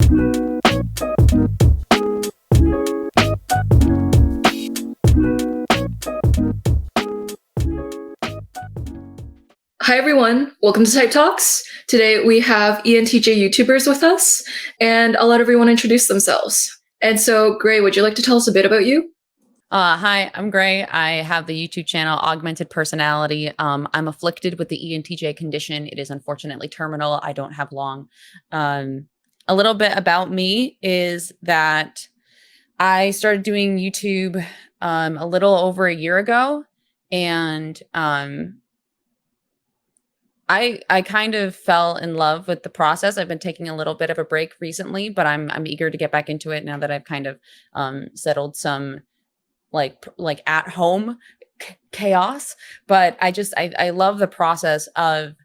Hi, everyone. Welcome to Type Talks. Today we have ENTJ Youtubers with us, and I'll let everyone introduce themselves. And so, Gray, would you like to tell us a bit about you? Hi, I'm Gray. I have the YouTube channel Augmented Personality. I'm afflicted with the ENTJ condition. It is unfortunately terminal. I don't have long. A little bit about me is that I started doing YouTube a little over a year ago, and I kind of fell in love with the process. I've been taking a little bit of a break recently, but I'm eager to get back into it now that I've kind of settled some like at home chaos. But I love the process of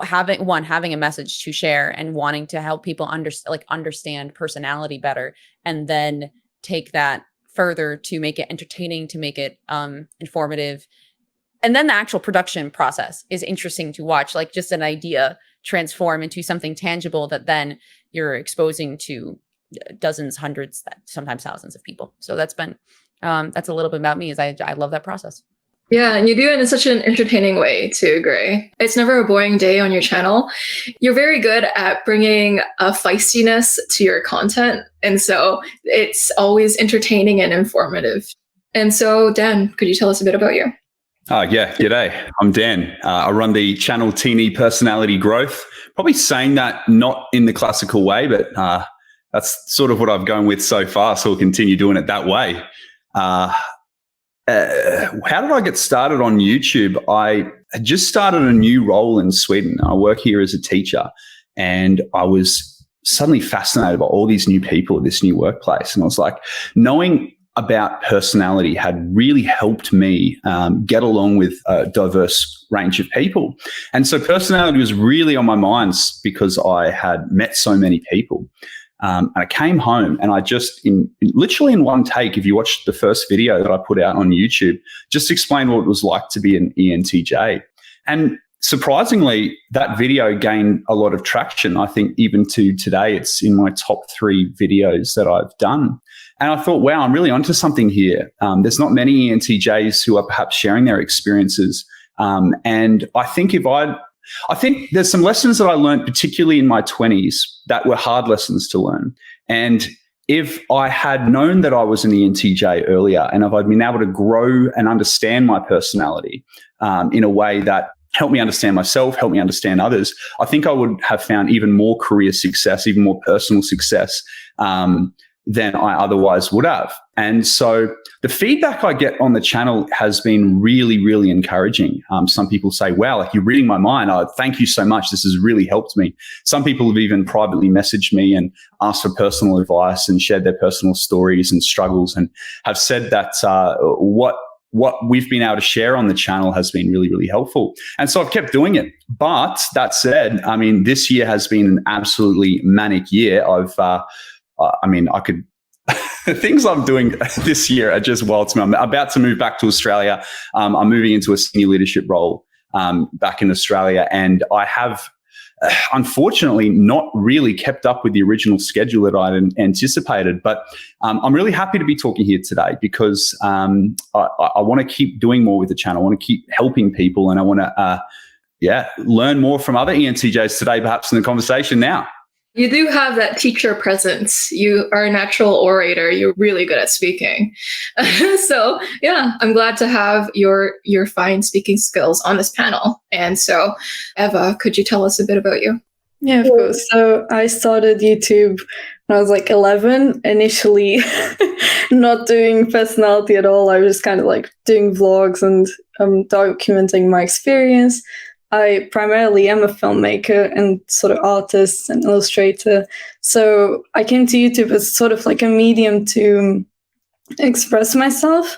having a message to share and wanting to help people understand personality better, and then take that further to make it entertaining, to make it informative. And then the actual production process is interesting to watch, like just an idea transform into something tangible that then you're exposing to dozens, hundreds, sometimes thousands of people. So that's a little bit about me. Is I love that process. Yeah, and you do it in such an entertaining way too, Gray. It's never a boring day on your channel. You're very good at bringing a feistiness to your content, and so it's always entertaining and informative. And so, Dan, could you tell us a bit about you? Yeah, g'day. I'm Dan. I run the channel TeNi Personality Growth. Probably saying that not in the classical way, but that's sort of what I've gone with so far. So we'll continue doing it that way. How did I get started on YouTube? I had just started a new role in Sweden. I work here as a teacher, and I was suddenly fascinated by all these new people at this new workplace. And I was like, knowing about personality had really helped me get along with a diverse range of people. And so personality was really on my mind because I had met so many people. And I came home and I just, literally in one take, if you watched the first video that I put out on YouTube, just explained what it was like to be an ENTJ. And surprisingly, that video gained a lot of traction. I think even to today, it's in my top 3 videos that I've done. And I thought, wow, I'm really onto something here. There's not many ENTJs who are perhaps sharing their experiences. And I think I think there's some lessons that I learned, particularly in my 20s, that were hard lessons to learn. And if I had known that I was an ENTJ earlier, and if I'd been able to grow and understand my personality in a way that helped me understand myself, helped me understand others, I think I would have found even more career success, even more personal success than I otherwise would have. And so the feedback I get on the channel has been really, really encouraging. Some people say, wow, like you're reading my mind. Thank you so much. This has really helped me. Some people have even privately messaged me and asked for personal advice and shared their personal stories and struggles, and have said that what we've been able to share on the channel has been really, really helpful. And so I've kept doing it. But that said, I mean, this year has been an absolutely manic year. Things I'm doing this year are just wild to me. I'm about to move back to Australia. I'm moving into a senior leadership role back in Australia. And I have, unfortunately, not really kept up with the original schedule that I'd anticipated. But I'm really happy to be talking here today because I want to keep doing more with the channel. I want to keep helping people. And I want to learn more from other ENTJs today, perhaps in the conversation now. You do have that teacher presence. You are a natural orator. You're really good at speaking. So yeah, I'm glad to have your fine speaking skills on this panel. And so Eva, could you tell us a bit about you? Yeah, of course. So I started YouTube when I was like 11, initially not doing personality at all. I was just kind of like doing vlogs and documenting my experience. I primarily am a filmmaker and sort of artist and illustrator. So I came to YouTube as sort of like a medium to express myself.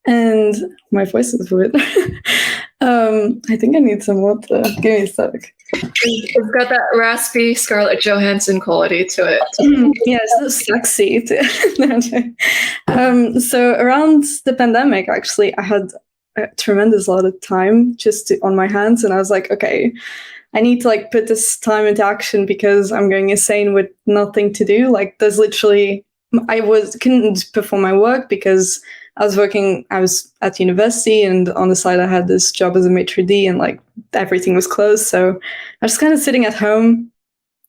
And my voice is weird. I think I need some water. Give me a sec. It's got that raspy Scarlett Johansson quality to it. Yeah, it's so sexy. So around the pandemic, actually, I had a tremendous lot of time on my hands. And I was like, okay, I need to like put this time into action because I'm going insane with nothing to do. Like there's literally, couldn't perform my work because I was at university, and on the side I had this job as a maitre d', and like everything was closed. So I was kind of sitting at home,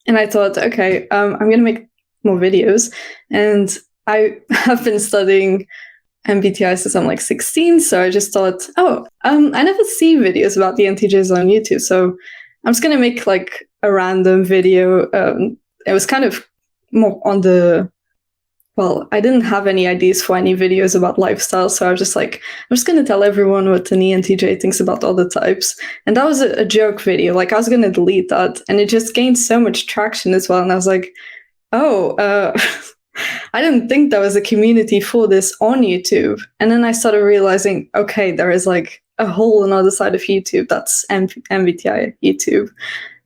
and I thought, okay, I'm going to make more videos. And I have been studying MBTI since I'm like 16. So I just thought, I never see videos about the ENTJs on YouTube. So I'm just going to make like a random video. It was kind of more on I didn't have any ideas for any videos about lifestyle. So I was just like, I'm just going to tell everyone what an ENTJ thinks about all the types. And that was a joke video. Like I was going to delete that. And it just gained so much traction as well. And I was like, I didn't think there was a community for this on YouTube. And then I started realizing, okay, there is like a whole another side of YouTube that's MBTI YouTube.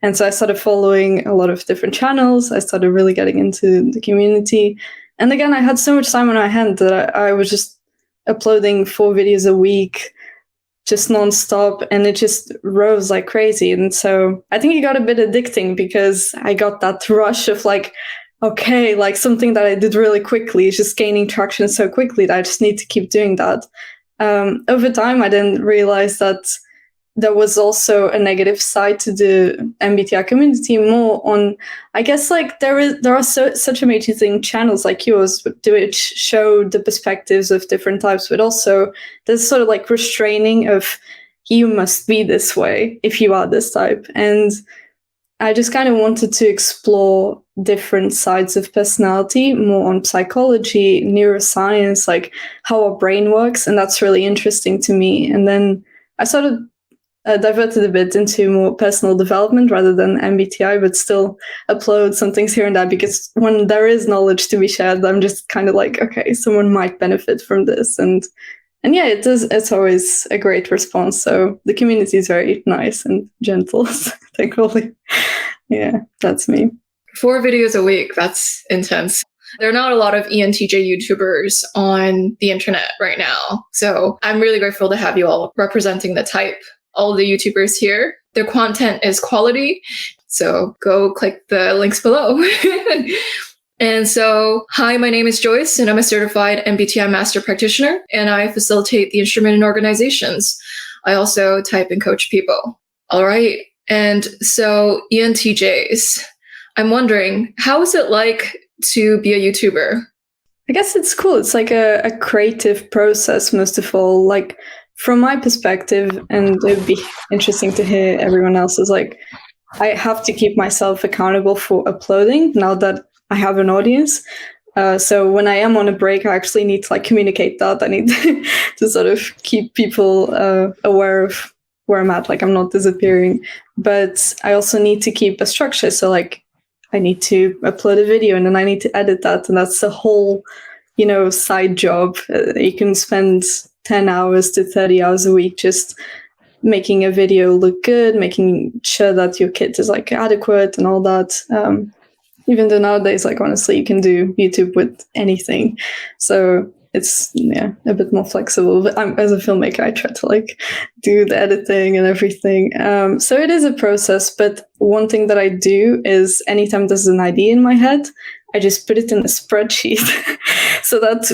And so I started following a lot of different channels. I started really getting into the community. And again, I had so much time on my hand that I was just uploading 4 videos a week, just nonstop, and it just rose like crazy. And so I think it got a bit addicting because I got that rush of like, okay, like something that I did really quickly is just gaining traction so quickly that I just need to keep doing that. Over time, I didn't realize that there was also a negative side to the MBTI community, more on, I guess, like there are such amazing channels like yours which show the perspectives of different types, but also there's sort of like restraining of you must be this way if you are this type. And I just kind of wanted to explore different sides of personality, more on psychology, neuroscience, like how our brain works. And that's really interesting to me. And then I sort of diverted a bit into more personal development rather than MBTI, but still upload some things here and there because when there is knowledge to be shared, I'm just kind of like, okay, someone might benefit from this. And yeah, it's always a great response. So the community is very nice and gentle, thankfully. Yeah, that's me. 4 videos a week, that's intense. There are not a lot of ENTJ YouTubers on the internet right now. So I'm really grateful to have you all representing the type. All the YouTubers here, their content is quality. So go click the links below. And so, hi, my name is Joyce, and I'm a certified MBTI Master Practitioner, and I facilitate the instrument in organizations. I also type and coach people. All right. And so, ENTJs, I'm wondering, how is it like to be a YouTuber? I guess it's cool. It's like a creative process, most of all. Like, from my perspective, and it would be interesting to hear everyone else's, like, I have to keep myself accountable for uploading now that I have an audience. So when I am on a break, I actually need to like communicate that. I need to sort of keep people aware of where I'm at, like I'm not disappearing. But I also need to keep a structure. So like I need to upload a video and then I need to edit that. And that's a whole, side job. You can spend 10 hours to 30 hours a week just making a video look good, making sure that your kit is like adequate and all that. Even though nowadays, like honestly, you can do YouTube with anything. So it's a bit more flexible. But as a filmmaker, I try to like do the editing and everything. So it is a process. But one thing that I do is anytime there's an idea in my head, I just put it in a spreadsheet. So that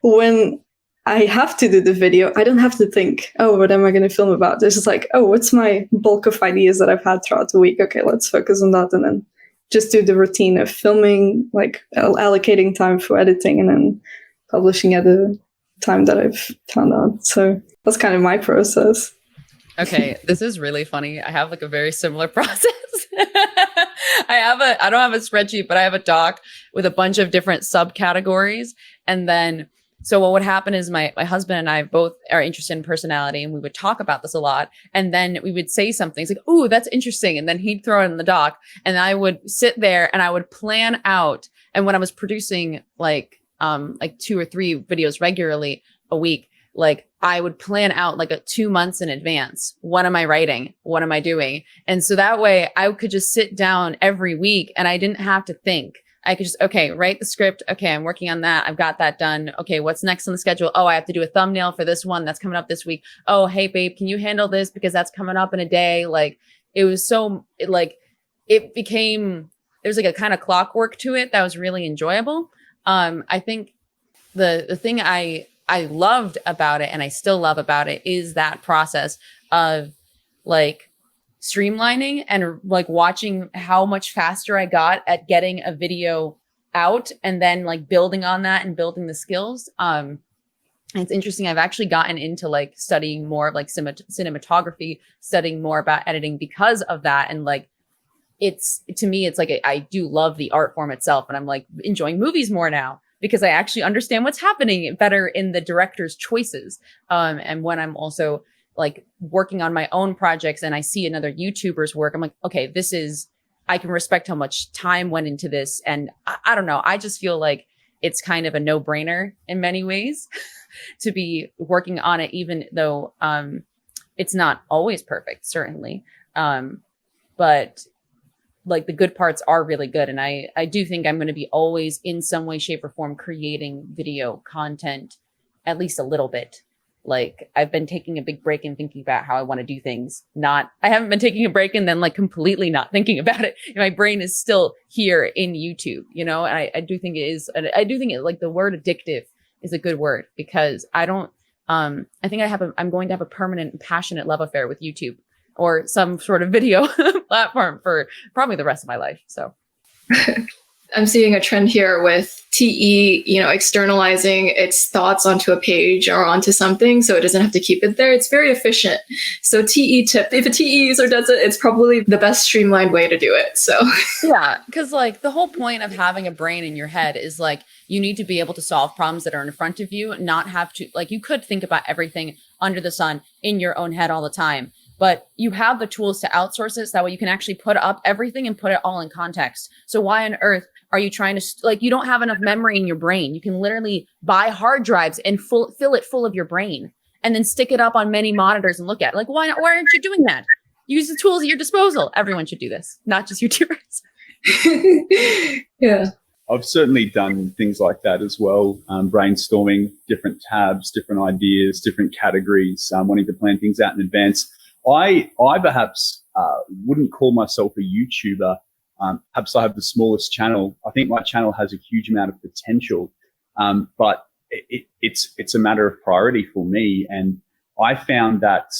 when I have to do the video, I don't have to think, what am I going to film about? It's just like, what's my bulk of ideas that I've had throughout the week? Okay, let's focus on that. And then just do the routine of filming, like allocating time for editing and then publishing at the time that I've found out. So that's kind of my process. Okay, this is really funny. I have like a very similar process. I don't have a spreadsheet, but I have a doc with a bunch of different subcategories. And then, so what would happen is my husband and I both are interested in personality, and we would talk about this a lot. And then we would say something. It's like, "Ooh, that's interesting." And then he'd throw it in the doc, and I would sit there and I would plan out. And when I was producing like 2 or 3 videos regularly a week, like I would plan out like 2 months in advance. What am I writing? What am I doing? And so that way I could just sit down every week and I didn't have to think. I could just, okay, write the script. Okay, I'm working on that. I've got that done. Okay, what's next on the schedule? Oh, I have to do a thumbnail for this one that's coming up this week. Oh, hey, babe, can you handle this? Because that's coming up in a day. Like, it was so, it became, there's like a kind of clockwork to it that was really enjoyable. I think the thing I loved about it, and I still love about it, is that process of like streamlining and like watching how much faster I got at getting a video out and then like building on that and building the skills. It's interesting. I've actually gotten into like studying more of like cinematography, studying more about editing because of that. And like, it's, to me, it's like, I do love the art form itself. And I'm like enjoying movies more now because I actually understand what's happening better in the director's choices. And when I'm also like working on my own projects and I see another YouTuber's work, I'm like, okay, I can respect how much time went into this. And I don't know. I just feel like it's kind of a no-brainer in many ways to be working on it, even though it's not always perfect, certainly. But like the good parts are really good. And I do think I'm going to be always in some way, shape or form creating video content, at least a little bit. Like I've been taking a big break and thinking about how I want to do things. I haven't been taking a break and then like completely not thinking about it. My brain is still here in YouTube, you know, and I do think it is. I do think it, like the word addictive is a good word because I think I'm going to have a permanent and passionate love affair with YouTube or some sort of video platform for probably the rest of my life. So I'm seeing a trend here with TE, externalizing its thoughts onto a page or onto something so it doesn't have to keep it there. It's very efficient. So TE tip, if a TE user does it, it's probably the best streamlined way to do it. So yeah, because like the whole point of having a brain in your head is like you need to be able to solve problems that are in front of you, not have to, like you could think about everything under the sun in your own head all the time. But you have the tools to outsource it so that way you can actually put up everything and put it all in context. So why on earth are you trying to, you don't have enough memory in your brain. You can literally buy hard drives and fill it full of your brain and then stick it up on many monitors and look at it. Like, why aren't you doing that? Use the tools at your disposal. Everyone should do this, not just YouTubers. Yeah. I've certainly done things like that as well, brainstorming different tabs, different ideas, different categories, wanting to plan things out in advance. I perhaps wouldn't call myself a YouTuber. Perhaps I have the smallest channel. I think my channel has a huge amount of potential, but it's a matter of priority for me. And I found that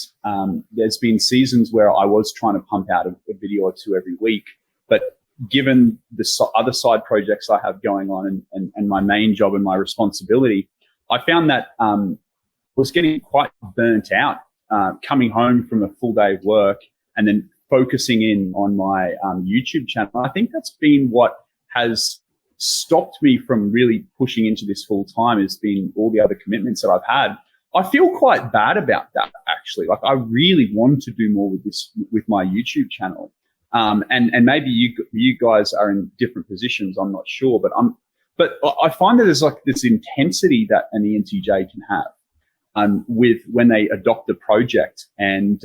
there's been seasons where I was trying to pump out a video or two every week, but given the other side projects I have going on and my main job and my responsibility, I found that I was getting quite burnt out. Coming home from a full day of work and then focusing in on my YouTube channel. I think that's been what has stopped me from really pushing into this full time has been all the other commitments that I've had. I feel quite bad about that, actually. Like I really want to do more with my YouTube channel. And maybe you guys are in different positions. I'm not sure, but I find that there's like this intensity that an ENTJ can have. With when they adopt a project and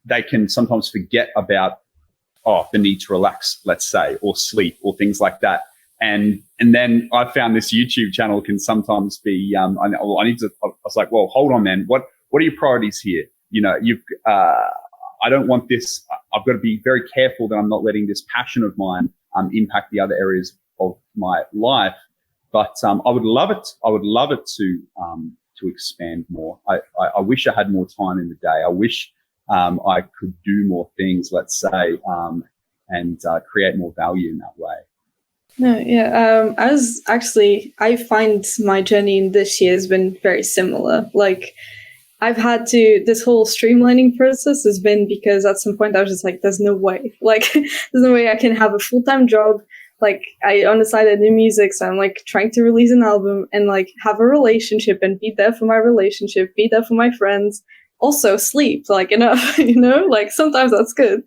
they can sometimes forget about the need to relax, let's say, or sleep or things like that. And then I found this YouTube channel can sometimes be I was like, well, hold on, man. What are your priorities here? I don't want this. I've got to be very careful that I'm not letting this passion of mine impact the other areas of my life. But I would love it. I would love it to expand more. I wish I had more time in the day. I wish I could do more things, let's say, and create more value in that way. No, yeah. I find my journey in this year has been very similar. Like, I've had this whole streamlining process has been because at some point I was just like, there's no way. Like, there's no way I can have a full-time job. Like, I on the side I do music, so I'm like trying to release an album and like have a relationship and be there for my relationship, be there for my friends, also sleep like enough, like sometimes that's good.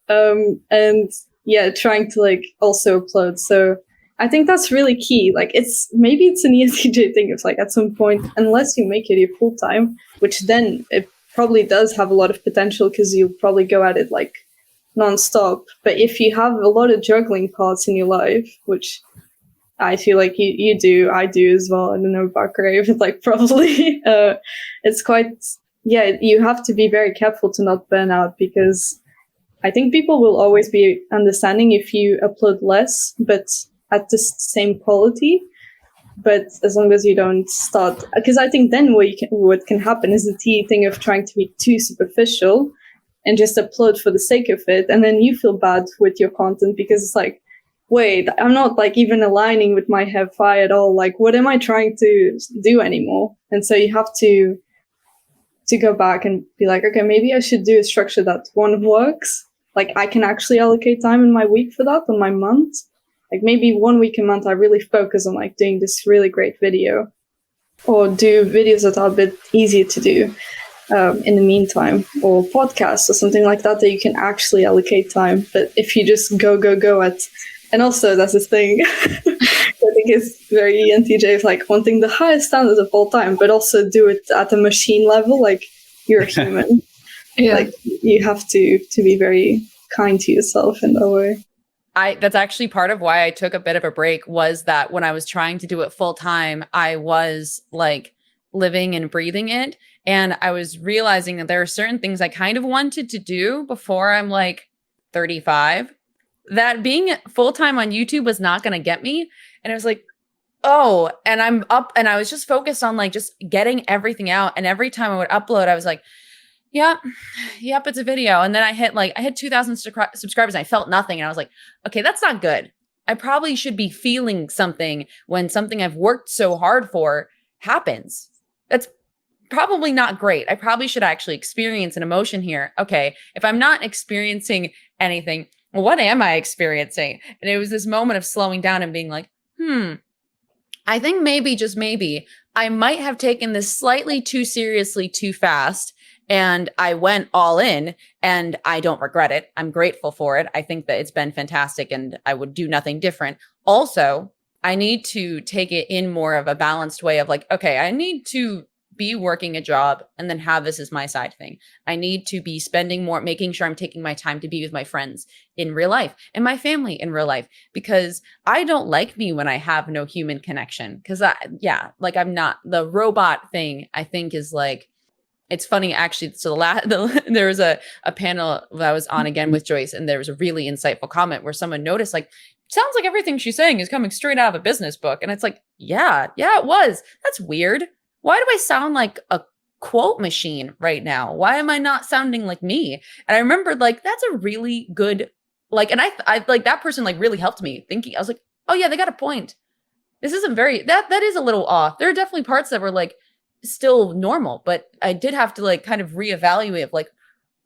And yeah, trying to like also upload. So I think that's really key. Like maybe it's an ENTJ thing. It's like at some point, unless you make it your full time, which then it probably does have a lot of potential because you'll probably go at it like nonstop. But if you have a lot of juggling parts in your life, which I feel like you do, I do as well. I don't know about Gray, but like probably it's quite, you have to be very careful to not burn out, because I think people will always be understanding if you upload less, but at the same quality. But as long as you don't start, because I think then what can happen is the T thing of trying to be too superficial and just upload for the sake of it. And then you feel bad with your content, because it's like, wait, I'm not like even aligning with my FI at all. Like, what am I trying to do anymore? And so you have to go back and be like, okay, maybe I should do a structure that one works. Like I can actually allocate time in my week for that, on my month. Like maybe 1 week a month, I really focus on like doing this really great video, or do videos that are a bit easier to do in the meantime, or podcasts or something like that you can actually allocate time. But if you just go at, and also that's this thing I think is very ENTJ, is like wanting the highest standards of all time, but also do it at a machine level, like you're a human. Like you have to be very kind to yourself in that way. That's actually part of why I took a bit of a break, was that when I was trying to do it full time, I was like living and breathing it. And I was realizing that there are certain things I kind of wanted to do before I'm like 35, that being full time on YouTube was not going to get me. And I was like, oh, and I'm up, and I was just focused on like just getting everything out. And every time I would upload, I was like, yep, it's a video. And then I hit 2,000 subscribers and I felt nothing. And I was like, okay, that's not good. I probably should be feeling something when something I've worked so hard for happens. That's probably not great. I probably should actually experience an emotion here. Okay, if I'm not experiencing anything, what am I experiencing? And it was this moment of slowing down and being like, I think maybe, just maybe, I might have taken this slightly too seriously too fast. And I went all in, and I don't regret it. I'm grateful for it. I think that it's been fantastic, and I would do nothing different. Also, I need to take it in more of a balanced way of like, okay, I need to be working a job and then have this as my side thing. I need to be spending more, making sure I'm taking my time to be with my friends in real life and my family in real life, because I don't like me when I have no human connection. Because I'm not, the robot thing, I think is like, it's funny, actually. So there was a panel that I was on again with Joyce, and there was a really insightful comment where someone noticed, like, sounds like everything she's saying is coming straight out of a business book. And it's like, yeah, it was. That's weird. Why do I sound like a quote machine right now? Why am I not sounding like me? And I remembered, like, that's a really good, like, and I like that person, like, really helped me thinking. I was like, oh yeah, they got a point. This isn't very, that is a little off. There are definitely parts that were like still normal, but I did have to like kind of reevaluate of like,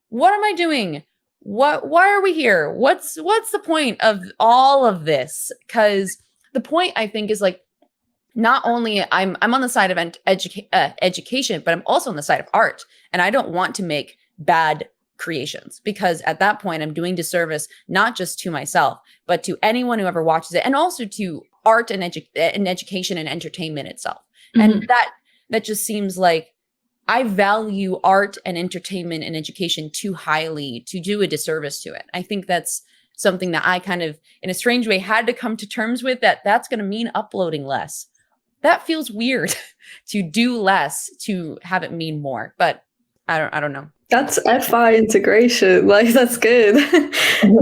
what am I doing? Why are we here? What's the point of all of this? Because the point, I think, is like, not only I'm on the side of education, but I'm also on the side of art. And I don't want to make bad creations, because at that point I'm doing disservice, not just to myself, but to anyone who ever watches it, and also to art and education and entertainment itself. Mm-hmm. And that just seems like I value art and entertainment and education too highly to do a disservice to it. I think that's something that I kind of, in a strange way, had to come to terms with, that's going to mean uploading less. That feels weird to do less, to have it mean more, but I don't know. That's FI integration. Like, that's good.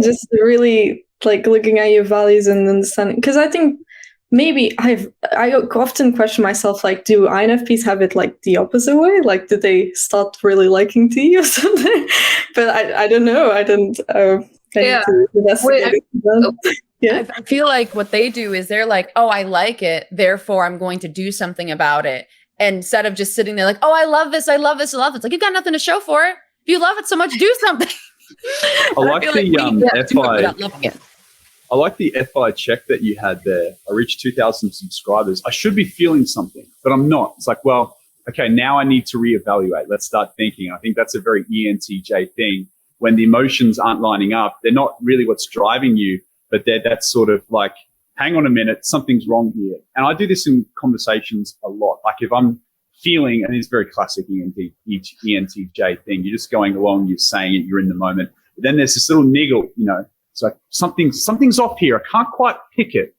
Just really like looking at your values and understanding, because I think maybe I often question myself, like, do INFPs have it like the opposite way? Like, did they start really liking tea or something? But I don't know. I don't. Yeah. Yeah. I feel like what they do is they're like, oh, I like it, therefore I'm going to do something about it. Instead of just sitting there like, oh, I love this. I love this. I love it. It's like, you've got nothing to show for it. If you love it so much, do something. I like the I like the FI check that you had there. I reached 2,000 subscribers. I should be feeling something, but I'm not. It's like, well, okay, now I need to reevaluate. Let's start thinking. I think that's a very ENTJ thing. When the emotions aren't lining up, they're not really what's driving you, but that's sort of like, hang on a minute, something's wrong here. And I do this in conversations a lot. Like if I'm feeling, and it's very classic ENTJ thing, you're just going along, you're saying it, you're in the moment. But then there's this little niggle, it's like something's off here. I can't quite pick it.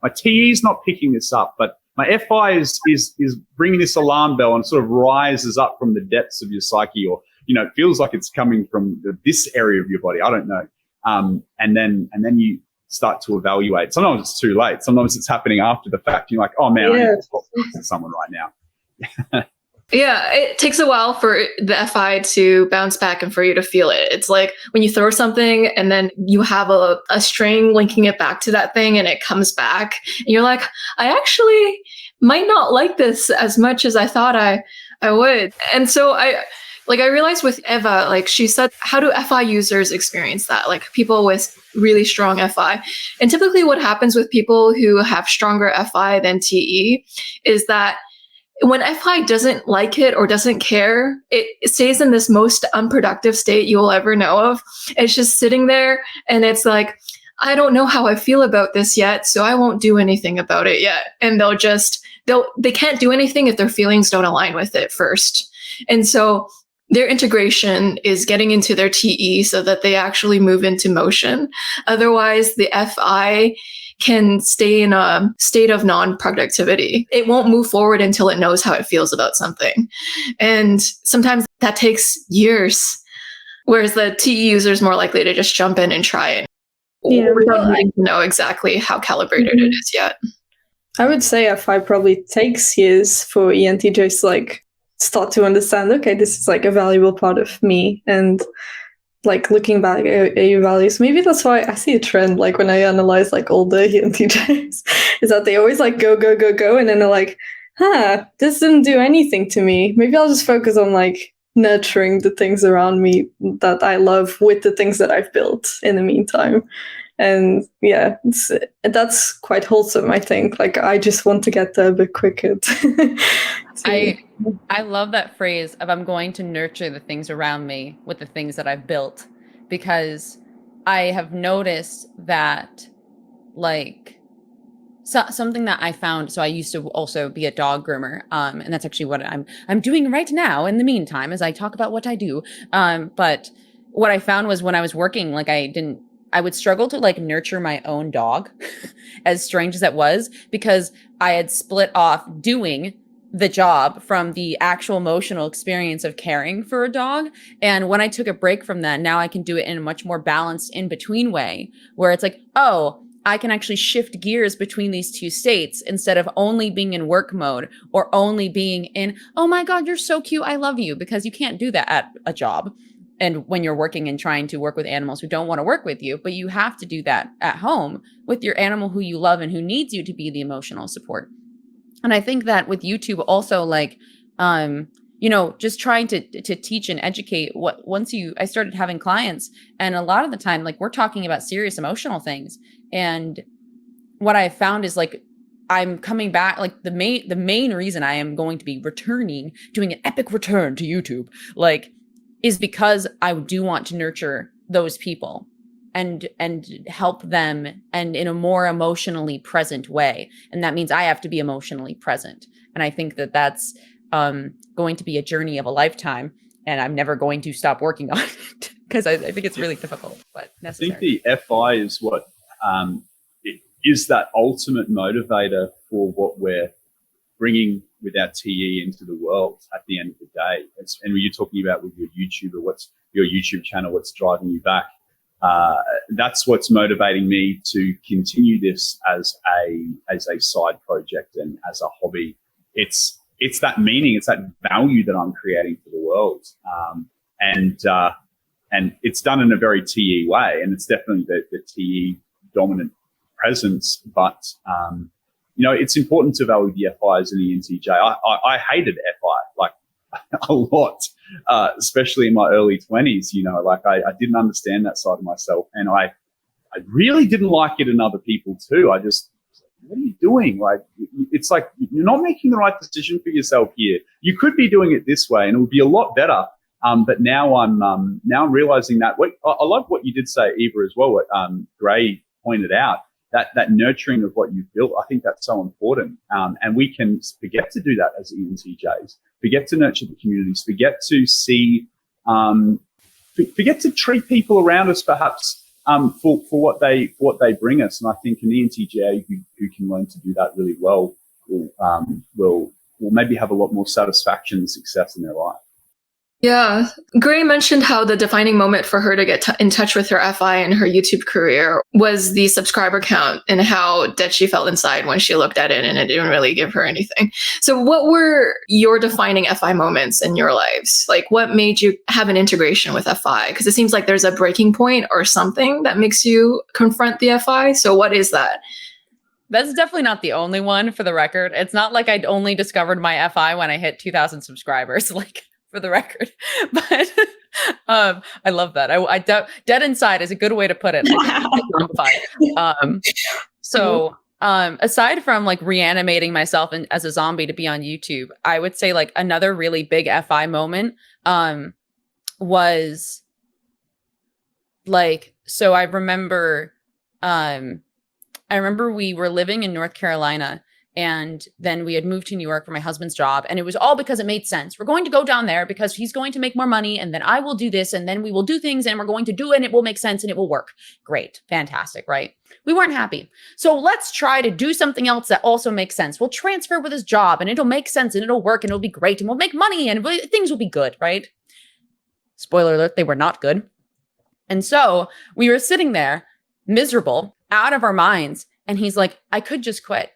My TE is not picking this up, but my FI is bringing this alarm bell and sort of rises up from the depths of your psyche, or it feels like it's coming from this area of your body. I don't know. And then you start to evaluate. Sometimes it's too late. Sometimes it's happening after the fact. You're like, oh man, I need to talk to someone right now. Yeah, it takes a while for the FI to bounce back and for you to feel it. It's like when you throw something and then you have a string linking it back to that thing and it comes back. And you're like, I actually might not like this as much as I thought I would. And so I realized with Eva, like she said, how do FI users experience that? Like people with really strong FI. And typically what happens with people who have stronger FI than TE is that when FI doesn't like it or doesn't care, it stays in this most unproductive state you will ever know of. It's just sitting there and it's like, I don't know how I feel about this yet, so I won't do anything about it yet. And they can't do anything if their feelings don't align with it first. And so their integration is getting into their TE so that they actually move into motion. Otherwise, the FI can stay in a state of non-productivity. It won't move forward until it knows how it feels about something. And sometimes that takes years, whereas the TE user is more likely to just jump in and try it without needing to know exactly how calibrated it is yet. I would say FI probably takes years for ENTJs to start to understand, okay, this is a valuable part of me, and looking back at your values. Maybe that's why I see a trend when I analyze older ENTJs is that they always go, go, go, go, and then they're like, this didn't do anything to me. Maybe I'll just focus on nurturing the things around me that I love with the things that I've built in the meantime. And yeah, that's quite wholesome, I think. I just want to get there a bit quicker. I love that phrase of I'm going to nurture the things around me with the things that I've built, because I have noticed that something that I found. So I used to also be a dog groomer. And that's actually what I'm doing right now in the meantime, as I talk about what I do. But what I found was when I was working, I would struggle to nurture my own dog, as strange as that was, because I had split off doing the job from the actual emotional experience of caring for a dog. And when I took a break from that, now I can do it in a much more balanced in-between way, where it's I can actually shift gears between these two states instead of only being in work mode or only being in, oh my God, you're so cute, I love you, because you can't do that at a job. And when you're working and trying to work with animals who don't want to work with you, but you have to do that at home with your animal who you love and who needs you to be the emotional support. And I think that with YouTube also, just trying to teach and educate I started having clients, and a lot of the time, we're talking about serious emotional things. And what I found is I'm coming back, the main reason I am going to be doing an epic return to YouTube, is because I do want to nurture those people and help them, and in a more emotionally present way. And that means I have to be emotionally present. And I think that that's going to be a journey of a lifetime, and I'm never going to stop working on it because I think it's really difficult, but necessary. I think the FI is what it is, that ultimate motivator for what we're bringing with our TE into the world at the end of the day. And when you're talking about with your YouTuber, what's your YouTube channel, what's driving you back, that's what's motivating me to continue this as a side project and as a hobby. It's that meaning, it's that value that I'm creating for the world. And it's done in a very TE way, and it's definitely the TE dominant presence. But it's important to value the FIs and the ENTJ. I hated FI a lot, especially in my early 20s. I didn't understand that side of myself, and I really didn't like it in other people too. I just, what are you doing? It's you're not making the right decision for yourself here. You could be doing it this way, and it would be a lot better. But now I'm realizing that. I love what you did say, Eva, as well. What Gray pointed out, that nurturing of what you've built. I think that's so important. And we can forget to do that as ENTJs. Forget to nurture the communities. Forget to see forget to treat people around us perhaps for what they bring us. And I think an ENTJ who can learn to do that really well will maybe have a lot more satisfaction and success in their life. Yeah. Gray mentioned how the defining moment for her to get in touch with her FI in her YouTube career was the subscriber count and how dead she felt inside when she looked at it and it didn't really give her anything. So what were your defining FI moments in your lives? Like what made you have an integration with FI? Because it seems like there's a breaking point or something that makes you confront the FI. So what is that? That's definitely not the only one, for the record. It's not like I'd only discovered my FI when I hit 2,000 subscribers. Like, for the record, but I love that. I dead inside is a good way to put it. Aside from like reanimating myself as a zombie to be on YouTube, I would say like another really big FI moment was like, so I remember we were living in North Carolina. And then we had moved to New York for my husband's job. And it was all because it made sense. We're going to go down there because he's going to make more money. And then I will do this. And then we will do things and we're going to do it and it will make sense and it will work. Great. Fantastic. Right? We weren't happy. So let's try to do something else that also makes sense. We'll transfer with his job and it'll make sense and it'll work and it'll be great and we'll make money and things will be good. Right? Spoiler alert, they were not good. And so we were sitting there miserable, out of our minds. And he's like, I could just quit.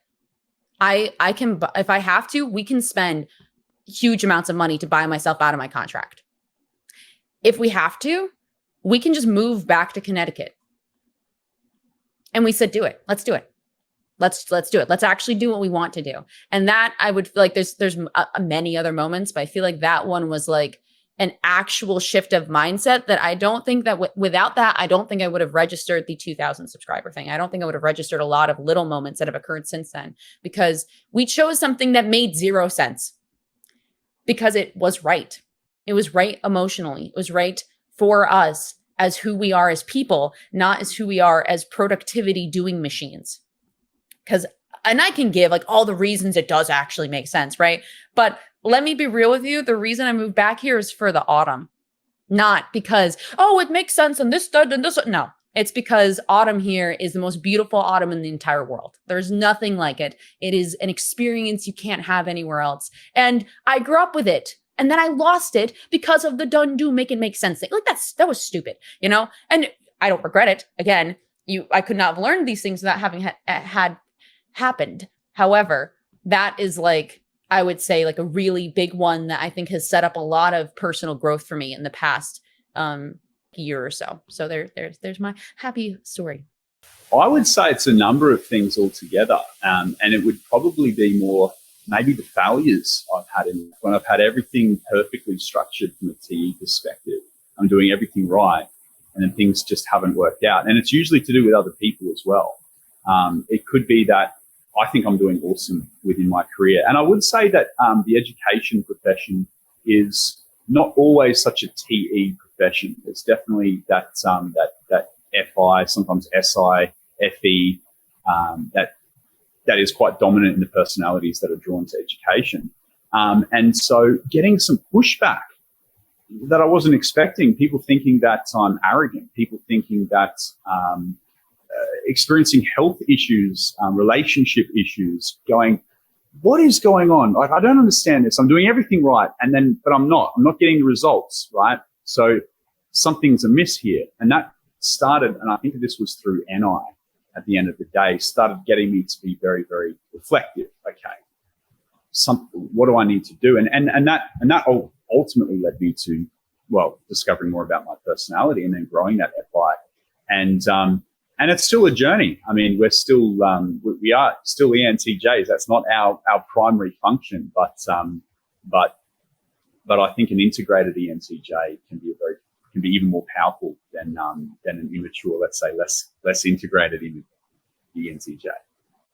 I can, if I have to, we can spend huge amounts of money to buy myself out of my contract. If we have to, we can just move back to Connecticut. And we said, do it. Let's do it. Let's do it. Let's actually do what we want to do. And that I would feel like there's many other moments, but I feel like that one was like an actual shift of mindset that I don't think that without that, I don't think I would have registered the 2,000 subscriber thing. I don't think I would have registered a lot of little moments that have occurred since then, because we chose something that made zero sense because it was right. It was right emotionally. It was right for us as who we are as people, not as who we are as productivity doing machines. And I can give like all the reasons it does actually make sense, right? But let me be real with you. The reason I moved back here is for the autumn, not because, oh, it makes sense and this does and this. No, it's because autumn here is the most beautiful autumn in the entire world. There's nothing like it. It is an experience you can't have anywhere else. And I grew up with it. And then I lost it because of the do make it make sense thing. Like that was stupid, you know? And I don't regret it. Again, I could not have learned these things without having had happened. However, that is like, I would say like a really big one that I think has set up a lot of personal growth for me in the past year or so. So there's my happy story. I would say it's a number of things altogether. And it would probably be more maybe the failures I've had when I've had everything perfectly structured from a TE perspective. I'm doing everything right. And then things just haven't worked out. And it's usually to do with other people as well. It could be that I think I'm doing awesome within my career. And I would say that the education profession is not always such a TE profession. It's definitely that FI, sometimes SI, FE, that is quite dominant in the personalities that are drawn to education. And so getting some pushback that I wasn't expecting, people thinking that I'm arrogant, people thinking that experiencing health issues, relationship issues, going, what is going on? Like, I don't understand this. I'm doing everything right. But I'm not getting the results, right? So something's amiss here. And that started, and I think this was through NI at the end of the day, started getting me to be very, very reflective. Okay, what do I need to do? And that ultimately led me to, well, discovering more about my personality and then growing that FI. And it's still a journey. I mean, we are still ENTJs. That's not our primary function, but I think an integrated ENTJ can be even more powerful than an immature, let's say, less integrated ENTJ.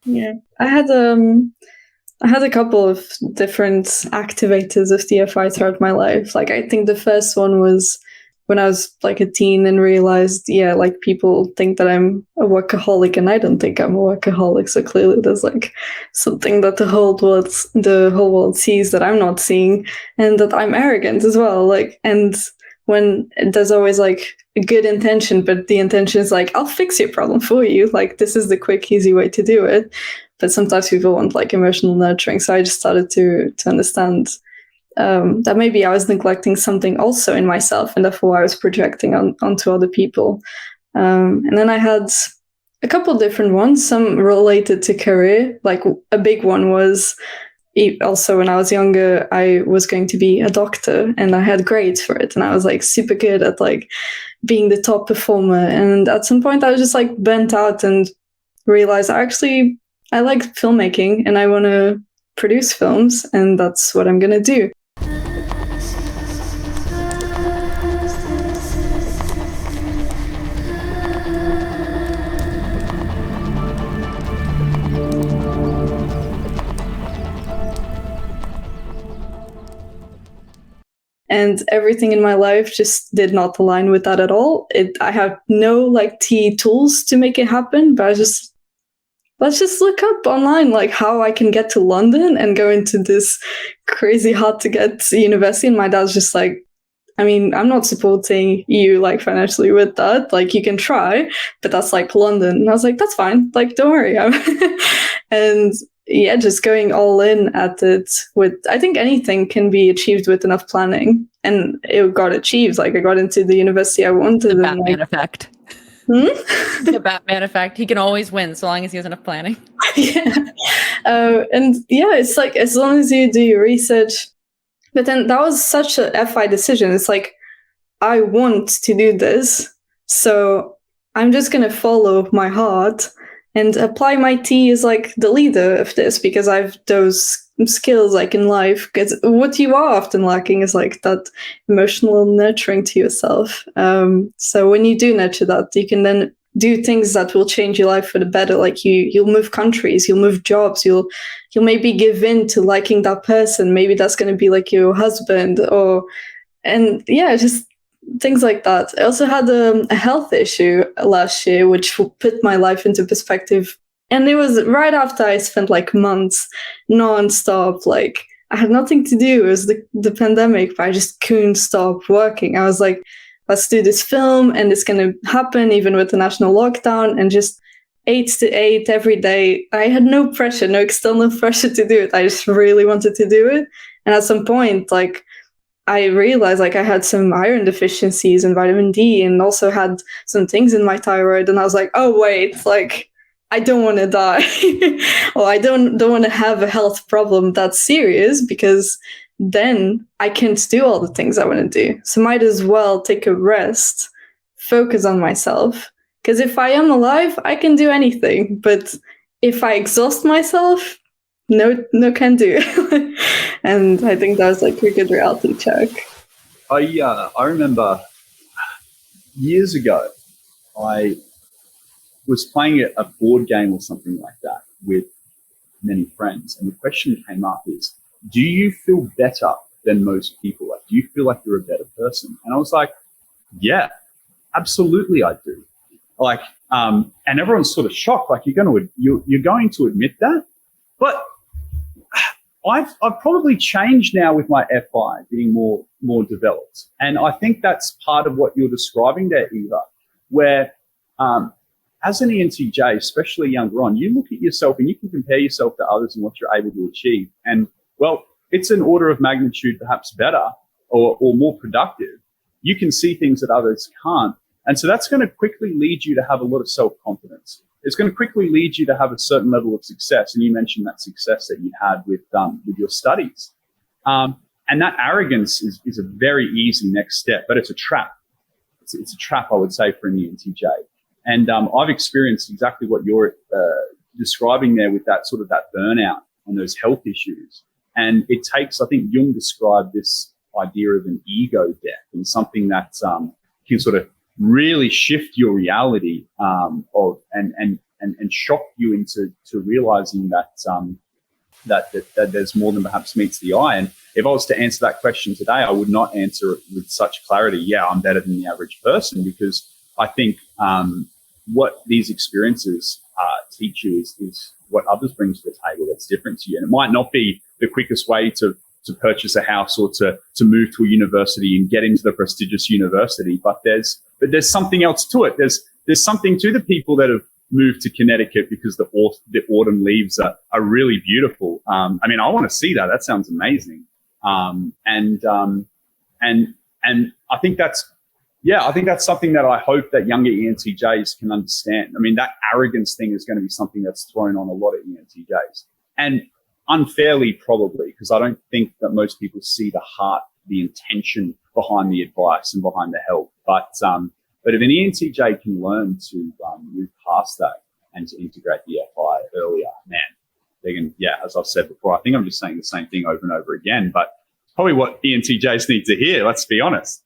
Yeah, I had a couple of different activators of the FI throughout my life. Like, I think the first one was when I was like a teen and realized, like people think that I'm a workaholic and I don't think I'm a workaholic. So clearly there's like something that the whole world sees that I'm not seeing, and that I'm arrogant as well. Like, and when there's always like a good intention, but the intention is like, I'll fix your problem for you. Like, this is the quick, easy way to do it. But sometimes people want like emotional nurturing. So I just started to understand that maybe I was neglecting something also in myself, and therefore I was projecting onto other people. And then I had a couple different ones, some related to career. Like a big one was also when I was younger, I was going to be a doctor, and I had grades for it. And I was like super good at like being the top performer. And at some point I was just like burnt out and realized I like filmmaking and I want to produce films, and that's what I'm going to do. And everything in my life just did not align with that at all. I have no like T tools to make it happen, but let's just look up online like how I can get to London and go into this crazy hard to get university. And my dad's just like, I mean, I'm not supporting you like financially with that. Like, you can try, but that's like London. And I was like, that's fine. Like, don't worry. And yeah, just going all in at it with, I think anything can be achieved with enough planning, and it got achieved. Like, I got into the university I wanted. The Batman effect. The Batman effect. He can always win so long as he has enough planning. Yeah. And yeah, it's like, as long as you do your research. But then that was such a FI decision. It's like, I want to do this, so I'm just going to follow my heart and apply my T as like the leader of this, because I've those skills like in life. Because what you are often lacking is like that emotional nurturing to yourself. So when you do nurture that, you can then do things that will change your life for the better. Like you'll move countries, you'll move jobs, you'll maybe give in to liking that person. Maybe that's going to be like your husband, and yeah, just things like that. I also had a health issue last year, which put my life into perspective. And it was right after I spent like months non-stop. Like, I had nothing to do. It was the pandemic, but I just couldn't stop working. I was like, let's do this film, and it's going to happen even with the national lockdown, and just 8 to 8 every day. I had no pressure, no external pressure to do it. I just really wanted to do it. And at some point, like, I realized like I had some iron deficiencies and vitamin D, and also had some things in my thyroid. And I was like, oh wait, like, I don't want to die. Or I don't want to have a health problem that's serious, because then I can't do all the things I want to do. So might as well take a rest, focus on myself. Because if I am alive, I can do anything. But if I exhaust myself, no can do. And I think that was like a good reality check. I remember years ago, I was playing a board game or something like that with many friends, and the question came up is, do you feel better than most people? Like, do you feel like you're a better person? And I was like, yeah, absolutely I do. Like, and everyone's sort of shocked, like, you're going to admit that? But I've probably changed now with my FI being more developed. And I think that's part of what you're describing there, Eva, where as an ENTJ, especially younger on, you look at yourself and you can compare yourself to others and what you're able to achieve. And, well, it's an order of magnitude perhaps better or more productive. You can see things that others can't. And so that's going to quickly lead you to have a lot of self-confidence. It's going to quickly lead you to have a certain level of success. And you mentioned that success that you had with your studies. And that arrogance is a very easy next step, but it's a trap. It's a trap, I would say, for an ENTJ. And I've experienced exactly what you're describing there with that sort of that burnout and those health issues. And it takes, I think Jung described this idea of an ego death, and something that can sort of really shift your reality and shock you into realizing that there's more than perhaps meets the eye. And if I was to answer that question today, I would not answer it with such clarity. Yeah, I'm better than the average person, because I think what these experiences teach you is what others bring to the table that's different to you. And it might not be the quickest way to to purchase a house or to move to a university and get into the prestigious university. But there's something else to it. There's something to the people that have moved to Connecticut because the autumn leaves are really beautiful. I mean, I want to see that. That sounds amazing. And I think that's something that I hope that younger ENTJs can understand. I mean, that arrogance thing is going to be something that's thrown on a lot of ENTJs, and unfairly probably, because I don't think that most people see the heart, the intention behind the advice and behind the help. But if an ENTJ can learn to move past that and to integrate the FI earlier, man, they can, as I've said before, I think I'm just saying the same thing over and over again, but it's probably what ENTJs need to hear, let's be honest.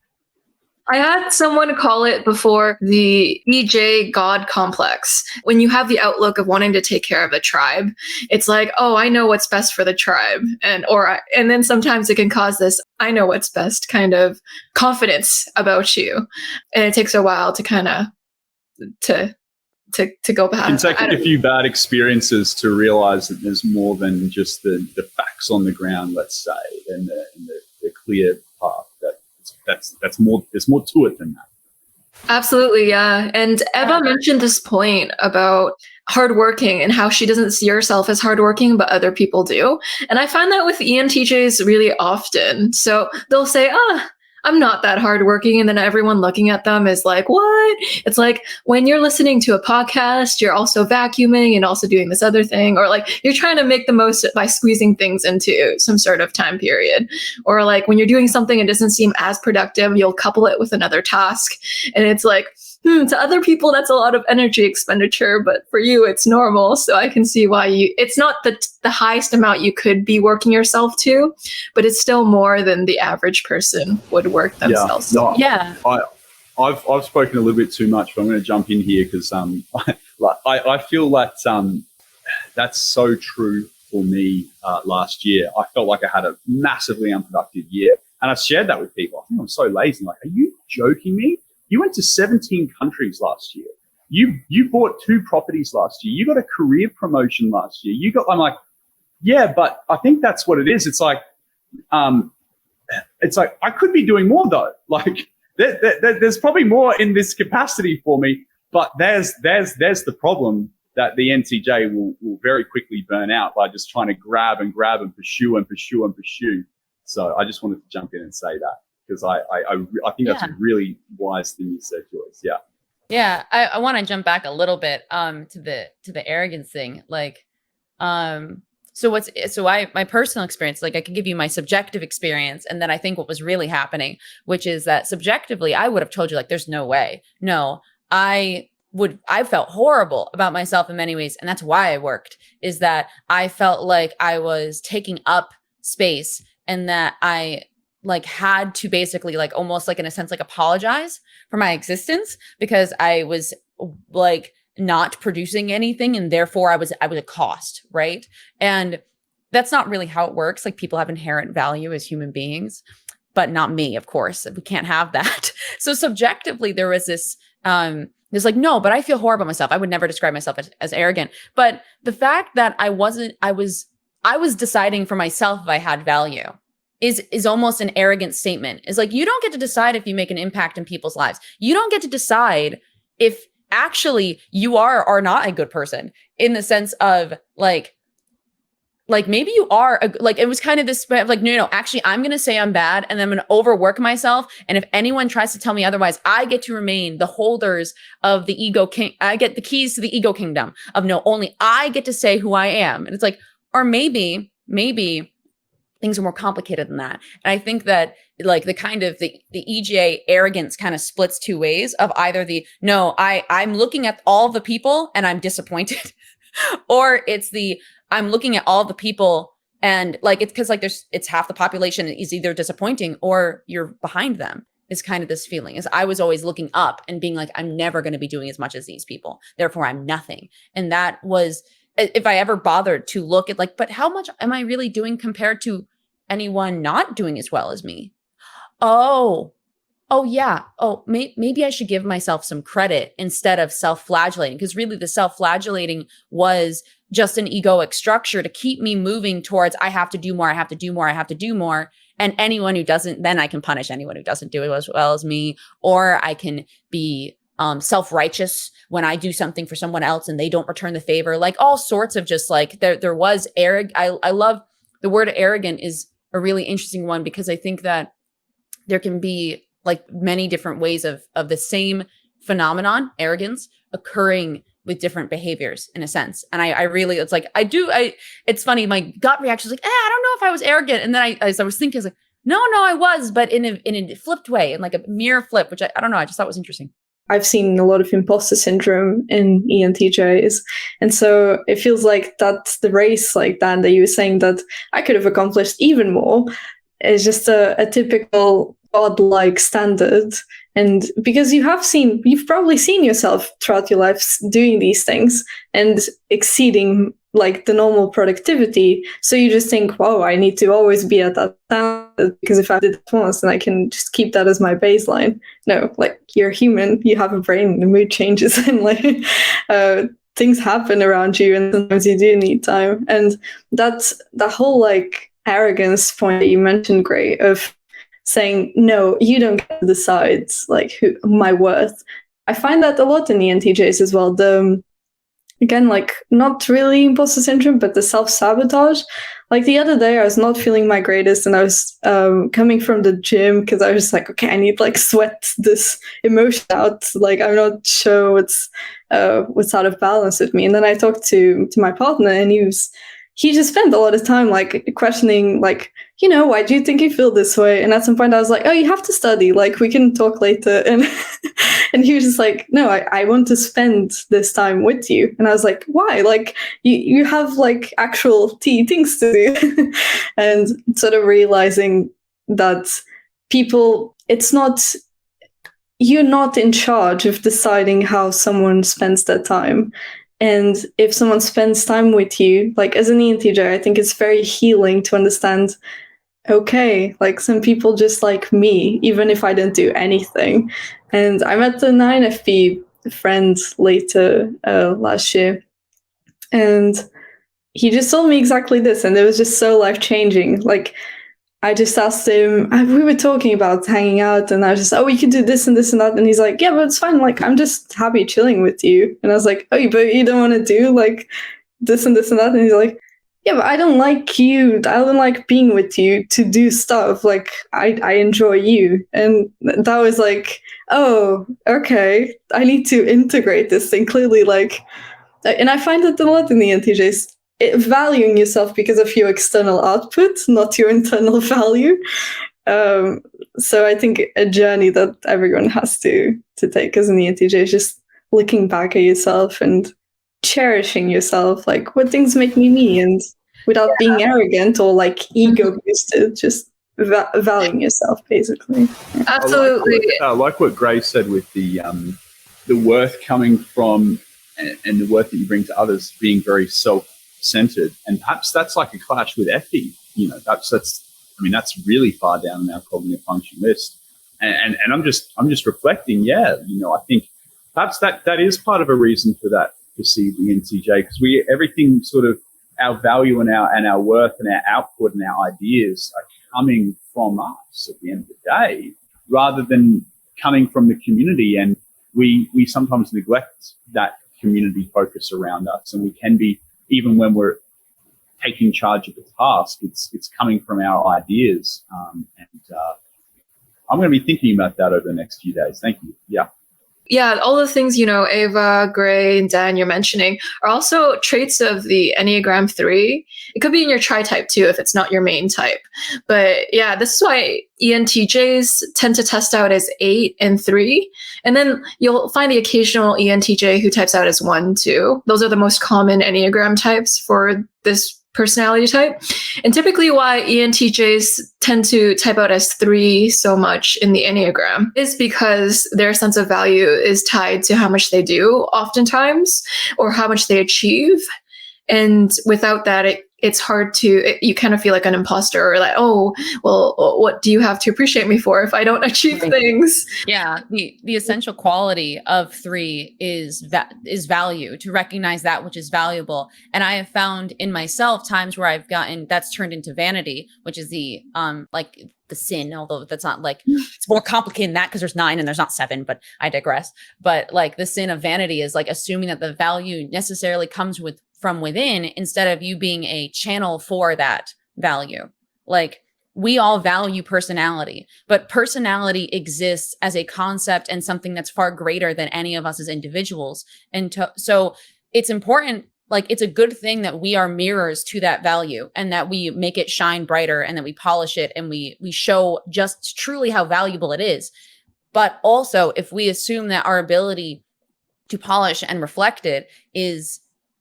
I had someone call it before the EJ God complex. When you have the outlook of wanting to take care of a tribe, it's like, oh, I know what's best for the tribe. And then sometimes it can cause this, I know what's best kind of confidence about you. And it takes a while to kind of, to go back. It can take a few bad experiences to realize that there's more than just the facts on the ground, let's say, and the clear path. That's more. There's more to it than that. Absolutely, yeah. And Eva mentioned this point about hardworking and how she doesn't see herself as hardworking, but other people do. And I find that with ENTJs really often. So they'll say, I'm not that hardworking. And then everyone looking at them is like, what? It's like when you're listening to a podcast, you're also vacuuming and also doing this other thing, or like you're trying to make the most by squeezing things into some sort of time period. Or like when you're doing something and it doesn't seem as productive, you'll couple it with another task. And it's like, to other people, that's a lot of energy expenditure, but for you, it's normal. So I can see why it's not the highest amount you could be working yourself to, but it's still more than the average person would work themselves. I've spoken a little bit too much, but I'm going to jump in here because I feel like that's so true for me. Last year, I felt like I had a massively unproductive year, and I've shared that with people. I think I'm so lazy. Like, are you joking me? You went to 17 countries last year. You bought 2 properties last year. You got a career promotion last year. I'm like, yeah, but I think that's what it is. It's like I could be doing more though. Like there's probably more in this capacity for me, but there's the problem that the NTJ will very quickly burn out by just trying to grab and pursue and pursue and pursue. So I just wanted to jump in and say that, because I think that's a really wise thing you said, Joyce. Yeah. Yeah. I want to jump back a little bit to the arrogance thing. Like, my personal experience, like I can give you my subjective experience. And then I think what was really happening, which is that subjectively, I would have told you like, there's no way. No, I felt horrible about myself in many ways. And that's why I worked, is that I felt like I was taking up space and that I like had to basically like almost like in a sense like apologize for my existence because I was like not producing anything and therefore I was a cost, right? And that's not really how it works. Like people have inherent value as human beings, but not me, of course. We can't have that. So subjectively there was this it's like, no, but I feel horrible about myself. I would never describe myself as arrogant. But the fact that I was deciding for myself if I had value is almost an arrogant statement. It's like, you don't get to decide if you make an impact in people's lives. You don't get to decide if actually you are or not a good person, in the sense of like maybe you are like, it was kind of this like, no, actually I'm going to say I'm bad and then I'm going to overwork myself. And if anyone tries to tell me otherwise, I get to remain the holders of the ego king. I get the keys to the ego kingdom of no, only I get to say who I am. And it's like, or maybe things are more complicated than that. And I think that like the kind of the EJ arrogance kind of splits two ways of either I'm looking at all the people and I'm disappointed, or it's I'm looking at all the people and like, it's because like it's half the population is either disappointing or you're behind them. Is kind of this feeling is I was always looking up and being like, I'm never going to be doing as much as these people. Therefore I'm nothing. And that was, if I ever bothered to look at like, but how much am I really doing compared to anyone not doing as well as me? Oh yeah. Oh, maybe I should give myself some credit instead of self-flagellating, because really the self-flagellating was just an egoic structure to keep me moving towards, I have to do more, I have to do more, I have to do more. And anyone who doesn't, then I can punish anyone who doesn't do it as well as me, or I can be self-righteous when I do something for someone else and they don't return the favor, like all sorts of just like there was arrogant. I love the word arrogant is a really interesting one, because I think that there can be like many different ways of the same phenomenon, arrogance, occurring with different behaviors in a sense. And I really, it's like, it's funny. My gut reaction is like, I don't know if I was arrogant. And then as I was thinking, I was like, no, I was, but in a flipped way, in like a mirror flip, which I don't know. I just thought was interesting. I've seen a lot of imposter syndrome in ENTJs. And so it feels like that's the race, like Dan, that you were saying that I could have accomplished even more. It's just a typical godlike standard. And because you've probably seen yourself throughout your life doing these things and exceeding like the normal productivity. So you just think, wow, I need to always be at that standard, because if I did it once, then I can just keep that as my baseline. No, like you're human, you have a brain, the mood changes, and like things happen around you, and sometimes you do need time. And that's the whole like arrogance point that you mentioned, Gray, of saying, no, you don't get to decide like my worth. I find that a lot in ENTJs as well. Again, like not really imposter syndrome, but the self-sabotage. Like the other day, I was not feeling my greatest, and I was coming from the gym because I was like, okay, I need like sweat this emotion out. Like I'm not sure what's out of balance with me. And then I talked to my partner, and he just spent a lot of time like questioning, like, why do you think you feel this way? And at some point I was like, oh, you have to study, like we can talk later. And and he was just like, no, I want to spend this time with you. And I was like, why? Like you have like actual things to do. And sort of realizing that you're not in charge of deciding how someone spends their time. And if someone spends time with you, like as an ENTJ, I think it's very healing to understand, okay, like some people just like me, even if I don't do anything. And I met the 9FP friend later last year, and he just told me exactly this, and it was just so life-changing. Like, I just asked him, we were talking about hanging out, and I was just, we could do this and this and that. And he's like, yeah, but it's fine. Like, I'm just happy chilling with you. And I was like, oh, but you don't want to do like this and this and that? And he's like, yeah, but I don't like you. I don't like being with you to do stuff. Like, I enjoy you. And that was like, oh, okay. I need to integrate this thing clearly. Like, and I find it a lot in the ENTJs. Valuing yourself because of your external output, not your internal value. So I think a journey that everyone has to take as an ENTJ is just looking back at yourself and cherishing yourself, like what things make me, and without being arrogant or like ego boosted, just valuing yourself, basically. Yeah. Absolutely. I like what Grace said with the worth coming from and the worth that you bring to others being very self-centered, and perhaps that's like a clash with FE. That's really far down in our cognitive function list. And I'm just reflecting. I think perhaps that is part of a reason for that perceived ENTJ, because everything sort of our value and our worth and our output and our ideas are coming from us at the end of the day, rather than coming from the community. And we sometimes neglect that community focus around us, and we can be, even when we're taking charge of the task, it's coming from our ideas. I'm going to be thinking about that over the next few days. Thank you. Yeah, all the things, Eva, Gray, and Dan, you're mentioning are also traits of the Enneagram 3. It could be in your tri-type too, if it's not your main type. But yeah, this is why ENTJs tend to test out as 8 and 3. And then you'll find the occasional ENTJ who types out as 1, 2. Those are the most common Enneagram types for this personality type. And typically why ENTJs tend to type out as 3 so much in the Enneagram is because their sense of value is tied to how much they do oftentimes, or how much they achieve. And without that, it's hard to, you kind of feel like an imposter, or like, oh, well, what do you have to appreciate me for if I don't achieve things? Yeah, the essential quality of 3 is value, to recognize that which is valuable. And I have found in myself times where I've gotten that's turned into vanity, which is the like the sin, although that's not like, it's more complicated than that because there's 9 and there's not 7, but I digress. But like the sin of vanity is like assuming that the value necessarily comes from within, instead of you being a channel for that value. Like, we all value personality, but personality exists as a concept and something that's far greater than any of us as individuals. And so it's important, like, it's a good thing that we are mirrors to that value, and that we make it shine brighter, and that we polish it, and we show just truly how valuable it is. But also, if we assume that our ability to polish and reflect it is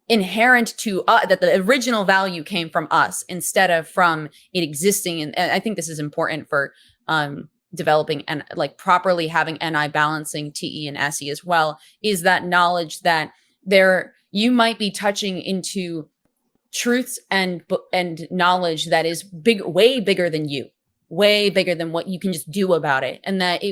inherent to that the original value came from us instead of from it existing. And I think this is important for developing and like properly having NI balancing TE and SE as well, is that knowledge that you might be touching into truths and knowledge that is way bigger than you, way bigger than what you can just do about it. And that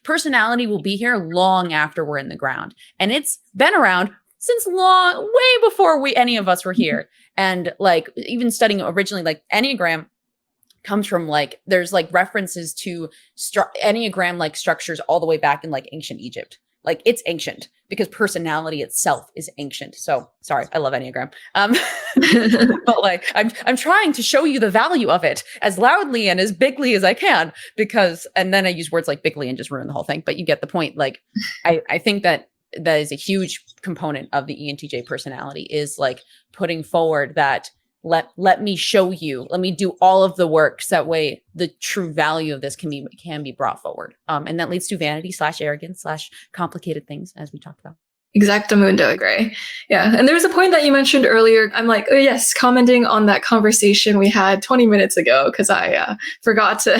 personality will be here long after we're in the ground. And it's been around since way before any of us were here. And like, even studying originally, like Enneagram comes from like, there's like references to Enneagram like structures all the way back in like ancient Egypt. Like, it's ancient because personality itself is ancient. So sorry, I love Enneagram. But like, I'm trying to show you the value of it as loudly and as bigly as I can, and then I use words like bigly and just ruin the whole thing, but you get the point. Like, I think that is a huge component of the ENTJ personality, is like putting forward that let me show you, let me do all of the work, so that way the true value of this can be brought forward. And that leads to vanity / arrogance / complicated things, as we talked about. Exactamundo, Gray. Yeah. And there was a point that you mentioned earlier. I'm like, oh yes, commenting on that conversation we had 20 minutes ago, because I forgot to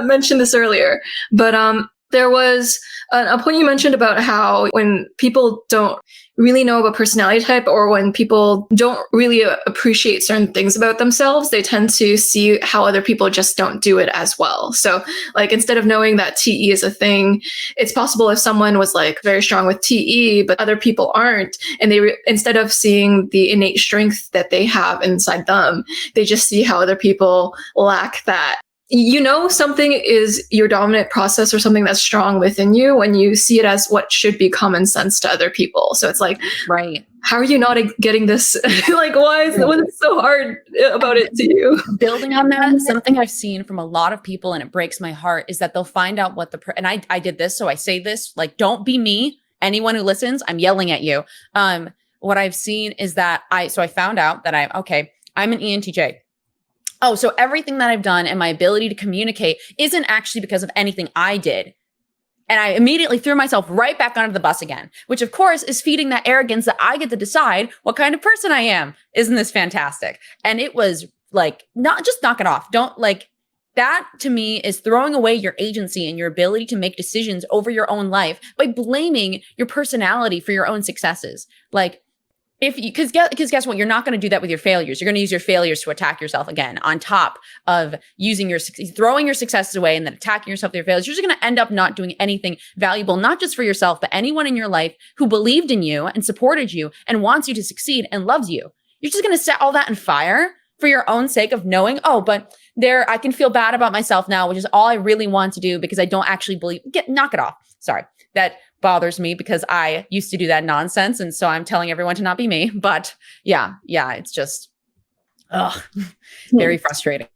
mention this earlier. But there was a point you mentioned about how when people don't really know about personality type, or when people don't really appreciate certain things about themselves, they tend to see how other people just don't do it as well. So like, instead of knowing that TE is a thing, it's possible if someone was like very strong with TE, but other people aren't, and instead of seeing the innate strength that they have inside them, they just see how other people lack that. Something is your dominant process or something that's strong within you when you see it as what should be common sense to other people. So it's like, right, how are you not getting this? Like, why is it so hard about it to you? Building on that, something I've seen from a lot of people, and it breaks my heart, is that they'll find out what and I did this, so I say this, like, don't be me. Anyone who listens, I'm yelling at you. What I've seen is that I found out that I'm an ENTJ. Oh, so everything that I've done and my ability to communicate isn't actually because of anything I did. And I immediately threw myself right back onto the bus again, which of course is feeding that arrogance that I get to decide what kind of person I am. Isn't this fantastic? And it was like, not just knock it off. Don't like that. To me is throwing away your agency and your ability to make decisions over your own life by blaming your personality for your own successes. Like, because guess what? You're not going to do that with your failures. You're going to use your failures to attack yourself again, on top of throwing your successes away and then attacking yourself with your failures. You're just going to end up not doing anything valuable, not just for yourself, but anyone in your life who believed in you and supported you and wants you to succeed and loves you. You're just going to set all that on fire for your own sake of knowing, I can feel bad about myself now, which is all I really want to do because I don't actually believe. Knock it off. Sorry. That bothers me because I used to do that nonsense. And so I'm telling everyone to not be me. But yeah, it's just very frustrating.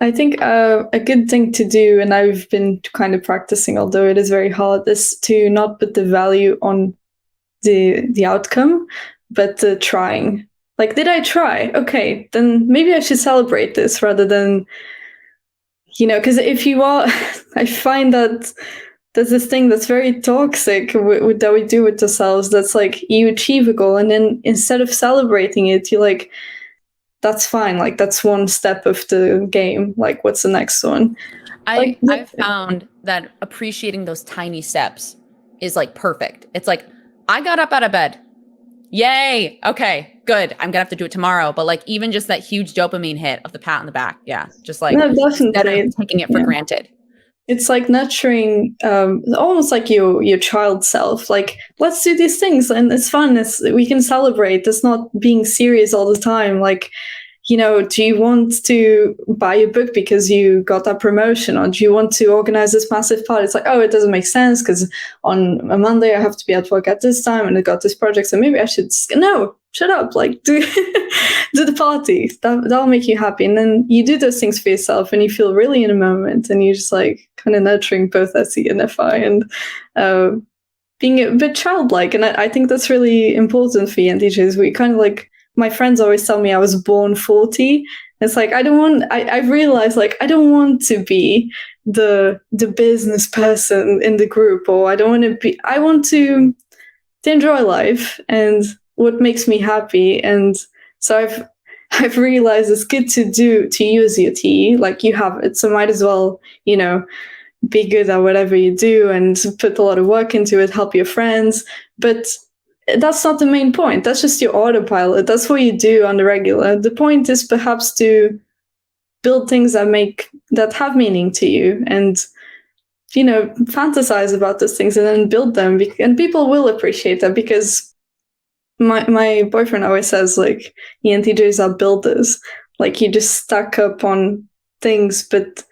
I think a good thing to do, and I've been kind of practicing, although it is very hard, is to not put the value on the outcome, but the trying. Like, did I try? Okay, then maybe I should celebrate this rather than, because if you are, I find that there's this thing that's very toxic that we do with ourselves. That's like, you achieve a goal, and then instead of celebrating it, you're like, that's fine. Like, that's one step of the game. Like, what's the next one? I've found that appreciating those tiny steps is like perfect. It's like, I got up out of bed. Yay. Okay, good. I'm gonna have to do it tomorrow. But like even just that huge dopamine hit of the pat on the back. Yeah. Just like No, instead definitely. of taking it for granted. It's like nurturing, almost like your child self. Like, let's do these things, and it's fun. We can celebrate. It's not being serious all the time. Like, you know, do you want to buy a book because you got that promotion, or do you want to organize this massive party? It's like, oh, it doesn't make sense because on a Monday I have to be at work at this time, and I got this project, so maybe I should. No, shut up. Like, do do the party. That'll make you happy, and then you do those things for yourself, and you feel really in a moment, and you're just like kind of nurturing both SE and FI, and being a bit childlike. And I think that's really important for ENTJs. We kind of like. My friends always tell me I was born 40. It's like, I've realized like, I don't want to be the business person in the group, or I want to enjoy life and what makes me happy. And so I've realized it's good to use your T, like you have it. So might as well, you know, be good at whatever you do and put a lot of work into it, help your friends. But that's not the main point. That's just your autopilot. That's what you do on the regular. The point is perhaps to build things that have meaning to you, and, you know, fantasize about those things and then build them. And people will appreciate that, because my boyfriend always says, like, ENTJs are builders. Like, you just stack up on things, but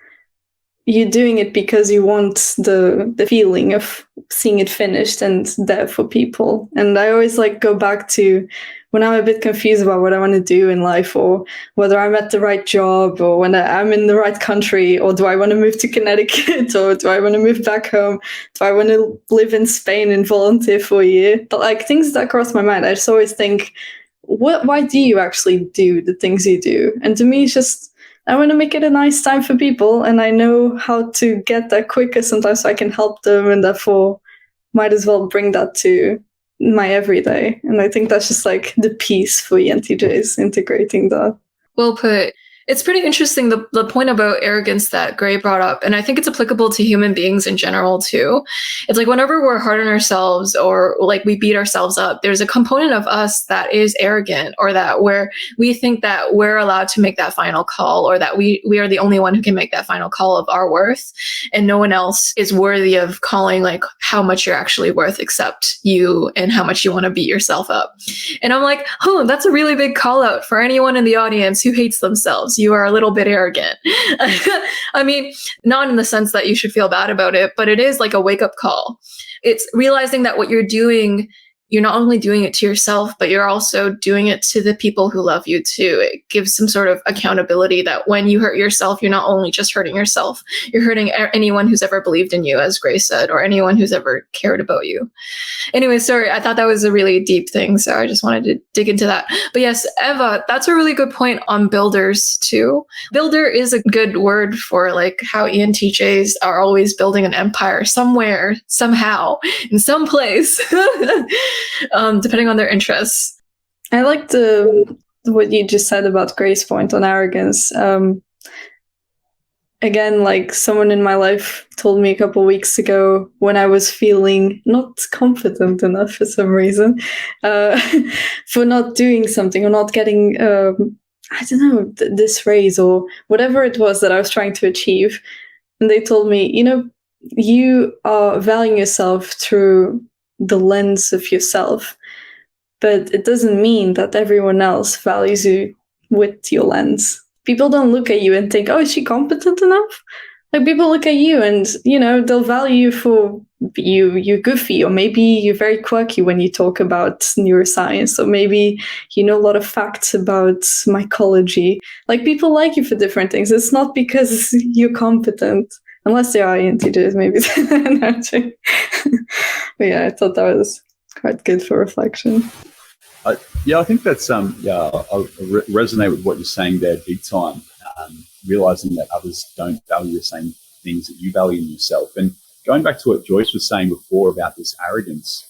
you're doing it because you want the feeling of seeing it finished and there for people. And I always like go back to when I'm a bit confused about what I want to do in life, or whether I'm at the right job, or when I'm in the right country, or do I want to move to Connecticut, or do I want to move back home? Do I want to live in Spain and volunteer for a year? But like things that cross my mind, I just always think, why do you actually do the things you do? And to me, it's just, I want to make it a nice time for people, and I know how to get there quicker sometimes so I can help them, and therefore might as well bring that to my everyday. And I think that's just like the piece for ENTJs, integrating that. Well put. It's pretty interesting, the point about arrogance that Gray brought up. And I think it's applicable to human beings in general, too. It's like whenever we're hard on ourselves, or like we beat ourselves up, there's a component of us that is arrogant, or that where we think that we're allowed to make that final call, or that we are the only one who can make that final call of our worth. And no one else is worthy of calling like how much you're actually worth except you, and how much you want to beat yourself up. And I'm like, oh, that's a really big call out for anyone in the audience who hates themselves. You are a little bit arrogant. I mean, not in the sense that you should feel bad about it, but it is like a wake-up call. It's realizing that what you're doing, you're not only doing it to yourself, but you're also doing it to the people who love you too. It gives some sort of accountability that when you hurt yourself, you're not only just hurting yourself, you're hurting anyone who's ever believed in you, as Grace said, or anyone who's ever cared about you. Anyway, sorry, I thought that was a really deep thing, so I just wanted to dig into that. But yes, Eva, that's a really good point on builders too. Builder is a good word for like how ENTJs are always building an empire somewhere, somehow, in some place. Depending on their interests. I like what you just said about Grace's point on arrogance. Again, like someone in my life told me a couple of weeks ago, when I was feeling not confident enough for some reason, for not doing something or not getting, I don't know, this raise or whatever it was that I was trying to achieve. And they told me, you know, you are valuing yourself through the lens of yourself, but it doesn't mean that everyone else values you with your lens. People don't look at you and think, oh, is she competent enough? Like, people look at you and, you know, they'll value you for you're goofy, or maybe you're very quirky when you talk about neuroscience, or maybe you know a lot of facts about mycology. Like, people like you for different things. It's not because you're competent. Unless they are ENTJs, maybe. But yeah, I thought that was quite good for reflection. Yeah, I think that's I resonate with what you're saying there big time. Realizing that others don't value the same things that you value in yourself. And going back to what Joyce was saying before about this arrogance,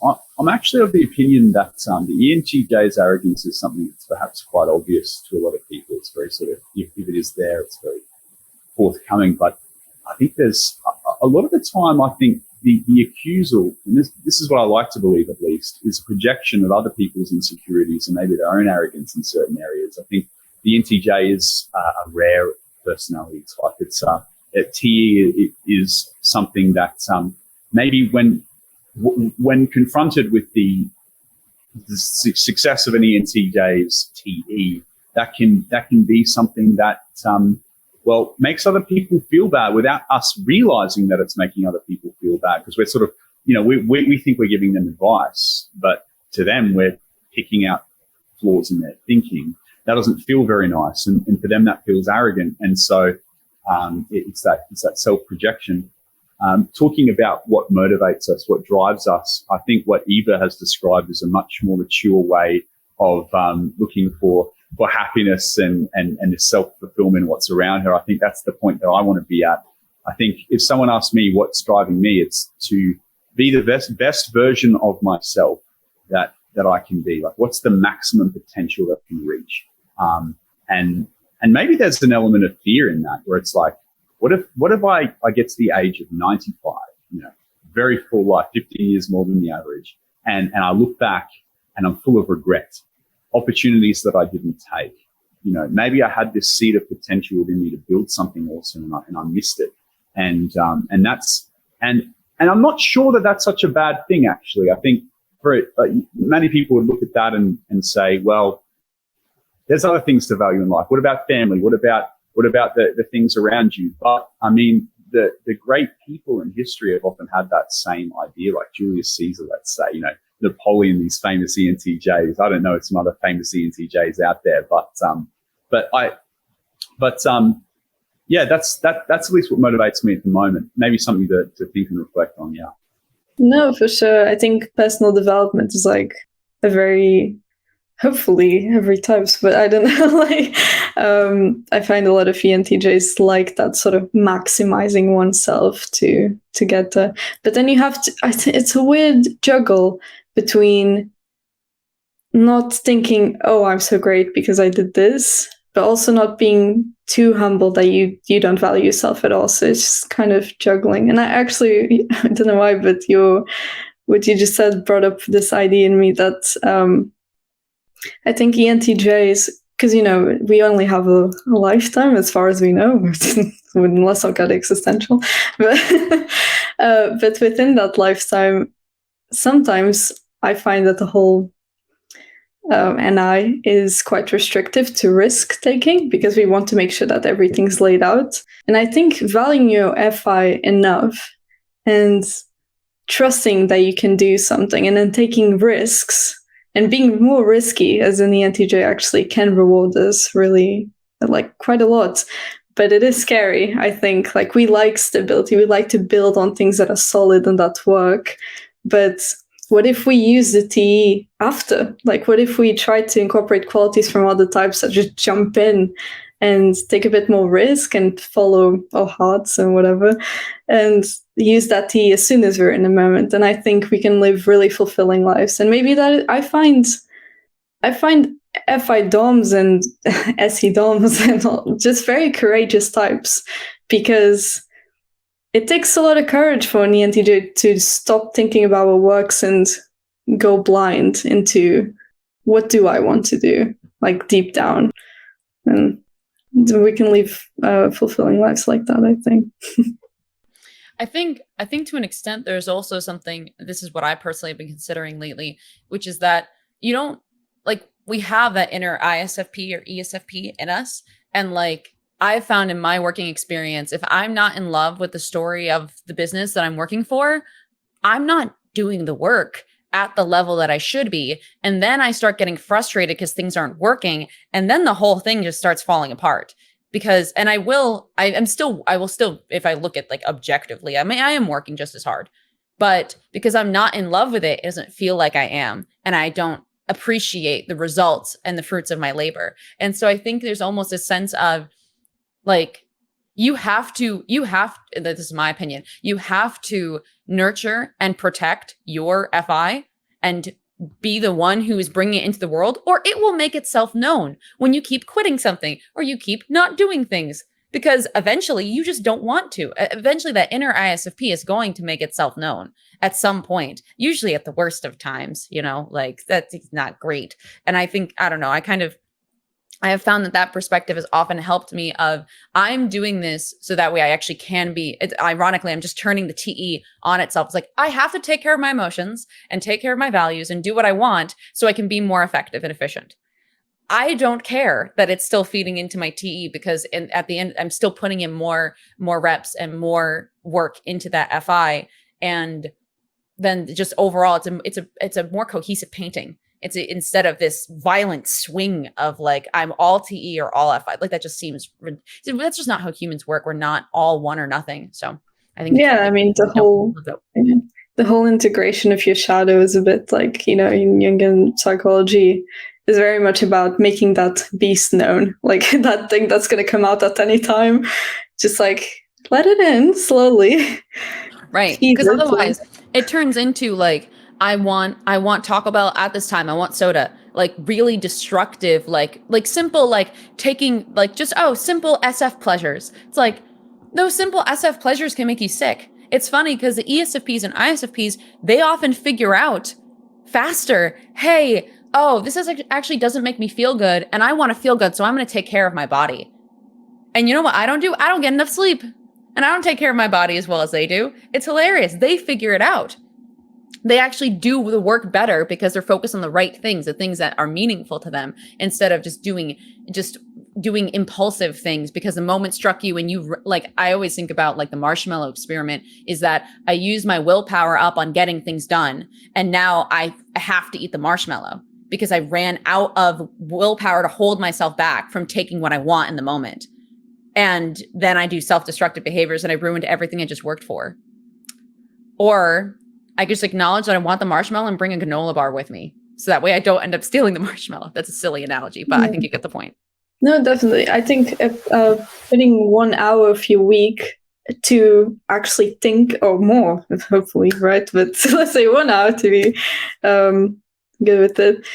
I'm actually of the opinion that the ENTJ's arrogance is something that's perhaps quite obvious to a lot of people. It's very sort of, if it is there, it's very forthcoming. But I think there's a lot of the time, I think the accusal, and this is what I like to believe, is a projection of other people's insecurities and maybe their own arrogance in certain areas. I think the ENTJ is a rare personality type. TE is something that maybe when confronted with the success of an ENTJ's TE, that can be something that makes other people feel bad without us realizing that it's making other people feel bad, because we're sort of, we think we're giving them advice, but to them we're picking out flaws in their thinking. That doesn't feel very nice, and for them that feels arrogant, and so it's that self-projection. Talking about what motivates us, what drives us, I think what Eva has described is a much more mature way of looking for happiness and self-fulfillment, what's around her. I think that's the point that I want to be at. I think if someone asks me what's driving me, it's to be the best version of myself that I can be. Like, what's the maximum potential that I can reach? And maybe there's an element of fear in that, where it's like, what if I get to the age of 95, very full life, 15 years more than the average, and I look back and I'm full of regret, opportunities that I didn't take. Maybe I had this seed of potential within me to build something awesome, and I missed it. And I'm not sure that that's such a bad thing, actually. I think many people would look at that and say, well, there's other things to value in life. What about family? What about the things around you? But I mean, the great people in history have often had that same idea, like Julius Caesar, let's say, Napoleon, these famous ENTJs. I don't know some other famous ENTJs out there, yeah, that's at least what motivates me at the moment. Maybe something to think and reflect on. Yeah. No, for sure. I think personal development is like hopefully every types, but I don't know. I find a lot of ENTJs like that sort of maximizing oneself to get there. But then you have to. It's a weird juggle between not thinking, "Oh, I'm so great because I did this," but also not being too humble that you don't value yourself at all. So it's just kind of juggling. And I don't know why, but what you just said brought up this idea in me that. I think ENTJs, because, we only have a lifetime as far as we know, unless I got existential. But within that lifetime, sometimes I find that the whole NI is quite restrictive to risk taking, because we want to make sure that everything's laid out. And I think valuing your FI enough and trusting that you can do something and then taking risks and being more risky as an ENTJ actually can reward us really, like, quite a lot. But it is scary, I think. Like, we like stability. We like to build on things that are solid and that work. But what if we use the TE after? Like, what if we try to incorporate qualities from other types that just jump in and take a bit more risk and follow our hearts and whatever, and use that TE as soon as we're in the moment? And I think we can live really fulfilling lives. And maybe that I find FI DOMs and SE DOMs and all, just very courageous types, because it takes a lot of courage for an ENTJ to stop thinking about what works and go blind into what do I want to do, like deep down. And we can live fulfilling lives like that, I think. I think to an extent, there's also something, this is what I personally have been considering lately, which is that you don't, like, we have that inner ISFP or ESFP in us. And like, I've found in my working experience, if I'm not in love with the story of the business that I'm working for, I'm not doing the work at the level that I should be. And then I start getting frustrated because things aren't working. And then the whole thing just starts falling apart. Because, and I will still, if I look at like objectively, I mean, I am working just as hard, but because I'm not in love with it, it doesn't feel like I am. And I don't appreciate the results and the fruits of my labor. And so I think there's almost a sense of like, you have to, this is my opinion, you have to nurture and protect your FI and be the one who is bringing it into the world, or it will make itself known when you keep quitting something or you keep not doing things. because eventually you just don't want to. Eventually that inner ISFP is going to make itself known at some point, usually at the worst of times, you know, like that's not great. And I think, I don't know, I have found that perspective has often helped me of I'm doing this so that way I actually can be, ironically, I'm just turning the TE on itself. It's like, I have to take care of my emotions and take care of my values and do what I want so I can be more effective and efficient. I don't care that it's still feeding into my TE because at the end, I'm still putting in more reps and more work into that FI. And then just overall, it's a more cohesive painting. Instead of this violent swing of like, I'm all TE or all FI, like that just seems, that's just not how humans work. We're not all one or nothing. So I think, I mean, the whole integration of your shadow is a bit like, you know, in Jungian psychology is very much about making that beast known, like that thing that's going to come out at any time. Just like, let it in slowly. Right. Because otherwise it turns into like, I want Taco Bell at this time. I want soda. Like really destructive, like simple, like taking like just, simple SF pleasures. It's like those simple SF pleasures can make you sick. It's funny because the ESFPs and ISFPs, they often figure out faster, hey, this actually doesn't make me feel good. And I want to feel good. So I'm going to take care of my body. And you know what I don't do? I don't get enough sleep. And I don't take care of my body as well as they do. It's hilarious. They figure it out. They actually do the work better because they're focused on the right things, the things that are meaningful to them, instead of just doing impulsive things because the moment struck you and you like, I always think about like the marshmallow experiment is that I use my willpower up on getting things done. And now I have to eat the marshmallow because I ran out of willpower to hold myself back from taking what I want in the moment. And then I do self-destructive behaviors and I ruined everything I just worked for. Or I just acknowledge that I want the marshmallow and bring a granola bar with me. So that way I don't end up stealing the marshmallow. That's a silly analogy, but I think you get the point. No, definitely. I think putting 1 hour of your week to actually think, or more, hopefully, right? But let's say 1 hour to be good with it,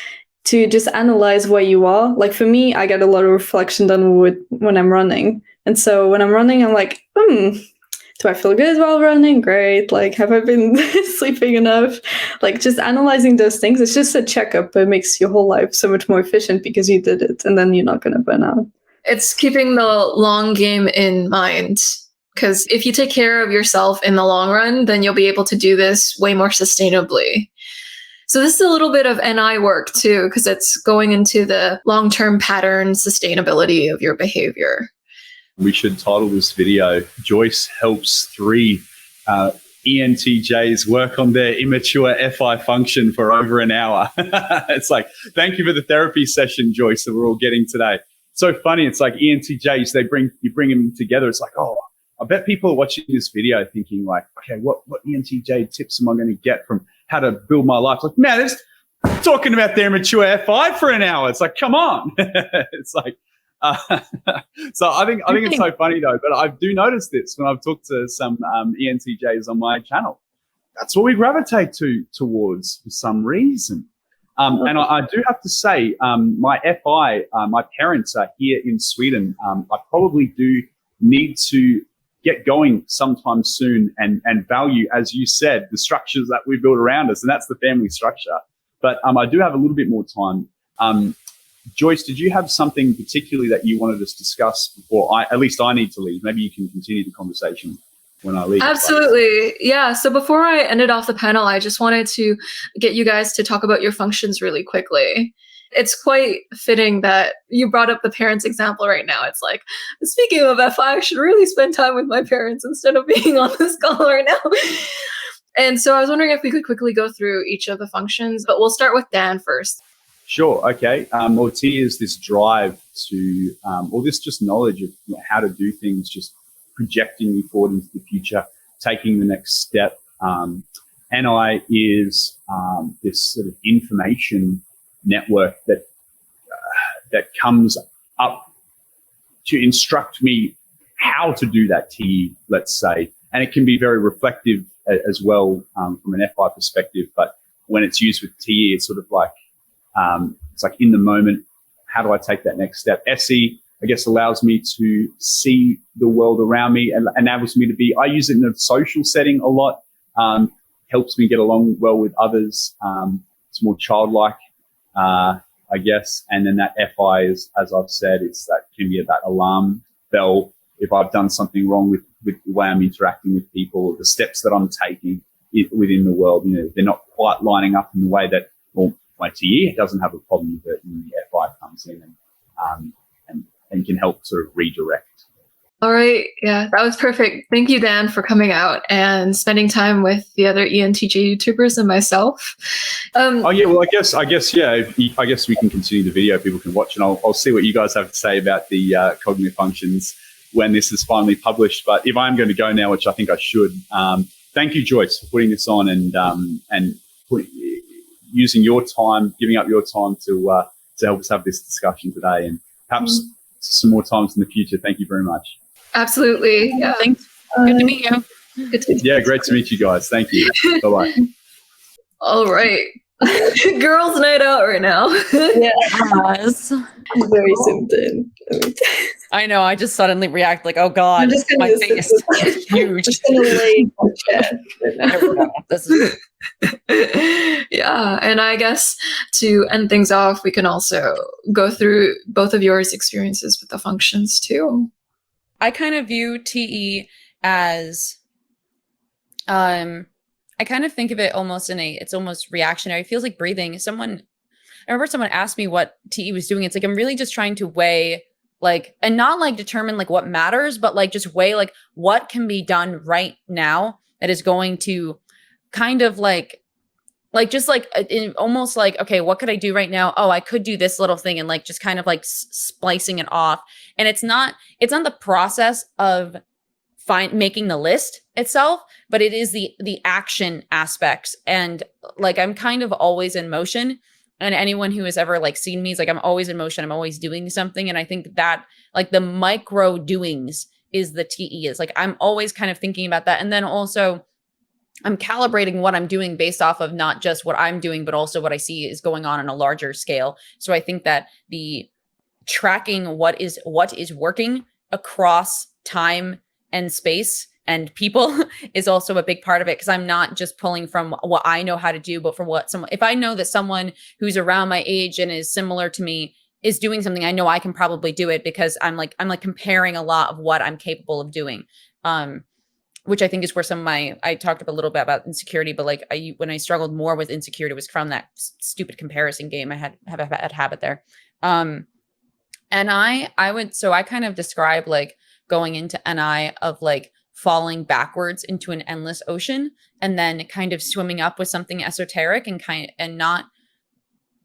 to just analyze where you are. Like for me, I get a lot of reflection done when I'm running. And so when I'm running, I'm like, do I feel good while running? Great. Like, have I been sleeping enough? Like, just analyzing those things. It's just a checkup, but it makes your whole life so much more efficient because you did it, and then you're not going to burn out. It's keeping the long game in mind. Because if you take care of yourself in the long run, then you'll be able to do this way more sustainably. So this is a little bit of NI work too, because it's going into the long-term pattern sustainability of your behavior. We should title this video, Joyce helps 3 ENTJs work on their immature FI function for over an hour. It's like, thank you for the therapy session, Joyce, that we're all getting today. So funny. It's like ENTJs, you bring them together. It's like, I bet people are watching this video thinking like, okay, what ENTJ tips am I going to get from how to build my life? Like, man, they're talking about their immature FI for an hour. It's like, come on. It's like, so I think it's so funny though, but I do notice this when I've talked to some ENTJs on my channel. That's what we gravitate towards for some reason. And I do have to say, my FI, my parents are here in Sweden. I probably do need to get going sometime soon and value, as you said, the structures that we build around us, and that's the family structure. But I do have a little bit more time. Joyce, did you have something particularly that you wanted us to discuss before I need to leave? Maybe you can continue the conversation when I leave. Absolutely. Yeah. So before I ended off the panel, I just wanted to get you guys to talk about your functions really quickly. It's quite fitting that you brought up the parents example right now. It's like, speaking of FI, I should really spend time with my parents instead of being on this call right now. And so I was wondering if we could quickly go through each of the functions, but we'll start with Dan first. Sure. Okay. Well, T is this drive to, or this just knowledge of how to do things, just projecting you forward into the future, taking the next step. NI is this sort of information network that comes up to instruct me how to do that T, let's say. And it can be very reflective as well from an FI perspective. But when it's used with T, it's sort of like, it's like in the moment, how do I take that next step? SE, I guess, allows me to see the world around me and enables me to be, I use it in a social setting a lot, helps me get along well with others. It's more childlike, I guess. And then that FI is, as I've said, it's that can be that alarm bell if I've done something wrong with the way I'm interacting with people or the steps that I'm taking within the world. You know, they're not quite lining up in the way that, well, my TE doesn't have a problem with it, and the FI comes in and can help sort of redirect. All right. Yeah, that was perfect. Thank you, Dan, for coming out and spending time with the other ENTJ YouTubers and myself. Oh yeah, well, I guess, yeah. I guess we can continue the video. People can watch, and I'll see what you guys have to say about the cognitive functions when this is finally published. But if I'm going to go now, which I think I should, thank you, Joyce, for putting this on and using your time, giving up your time to help us have this discussion today, and perhaps some more times in the future. Thank you very much. Absolutely. Yeah. Thanks. Good to meet you. Good to Yeah, great to meet you guys. Thank you. Bye-bye. All right. Girls' night out right now. Yes. Very symptom. I know. I just suddenly react like, oh God, I'm just my gonna face is huge. just gonna lay on chair. There we go. This is Yeah. And I guess to end things off, we can also go through both of yours experiences with the functions too. I kind of view TE as, I kind of think of it almost it's almost reactionary. It feels like breathing. I remember someone asked me what TE was doing. It's like, I'm really just trying to weigh, like, and not like determine like what matters, but like just weigh like what can be done right now that is going to kind of like just like almost like, okay, what could I do right now? Oh, I could do this little thing, and like just kind of like splicing it off. And it's not the process of making the list itself, but it is the action aspects. And like, I'm kind of always in motion, and anyone who has ever like seen me is like, I'm always in motion. I'm always doing something. And I think that like the micro doings is the TE, is like, I'm always kind of thinking about that. And then also I'm calibrating what I'm doing based off of not just what I'm doing, but also what I see is going on a larger scale. So I think that the tracking what is working across time and space and people is also a big part of it, because I'm not just pulling from what I know how to do, but from what if I know that someone who's around my age and is similar to me is doing something, I know I can probably do it, because I'm like comparing a lot of what I'm capable of doing. Which I think is where I talked a little bit about insecurity, but like when I struggled more with insecurity, it was from that stupid comparison game. I have a habit there. And I kind of describe like going into NI of like falling backwards into an endless ocean and then kind of swimming up with something esoteric and not,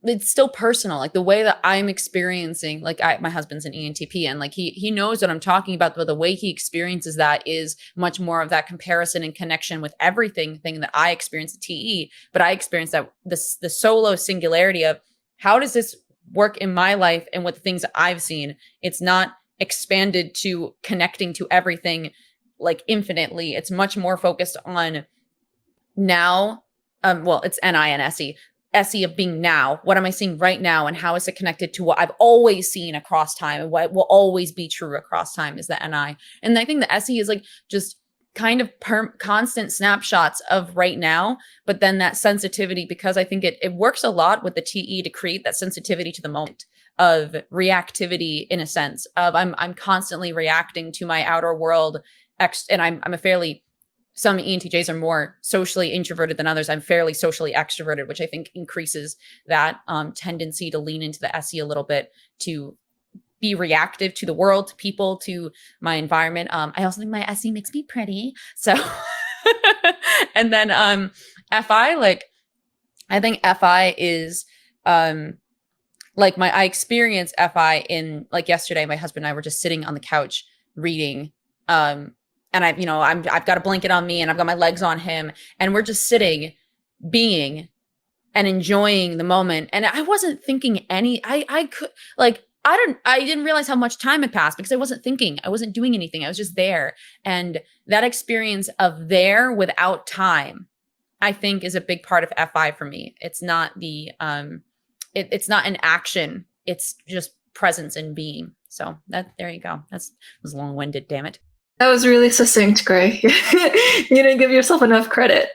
it's still personal. Like the way that I'm experiencing, like my husband's an ENTP, and like he knows what I'm talking about, but the way he experiences that is much more of that comparison and connection with everything that I experience at TE. But I experience that the solo singularity of how does this work in my life and with the things that I've seen. It's not expanded to connecting to everything like infinitely. It's much more focused on now. Well, it's NI and SE. SE of being now. What am I seeing right now, and how is it connected to what I've always seen across time, and what will always be true across time is the NI. And I think the SE is like just kind of constant snapshots of right now, but then that sensitivity, because I think it works a lot with the TE to create that sensitivity to the moment of reactivity, in a sense of I'm constantly reacting to my outer world, and I'm a fairly, some ENTJs are more socially introverted than others. I'm fairly socially extroverted, which I think increases that tendency to lean into the SE a little bit, to be reactive to the world, to people, to my environment. I also think my SE makes me pretty. So, and then FI, like, I think FI is like I experienced FI in like yesterday. My husband and I were just sitting on the couch reading. And I've got a blanket on me and I've got my legs on him, and we're just sitting, being and enjoying the moment. And I wasn't thinking I didn't realize how much time had passed because I wasn't thinking, I wasn't doing anything. I was just there. And that experience of there without time, I think, is a big part of FI for me. It's not it's not an action. It's just presence and being. So there you go. That was long-winded, damn it. That was really succinct, Gray. You didn't give yourself enough credit.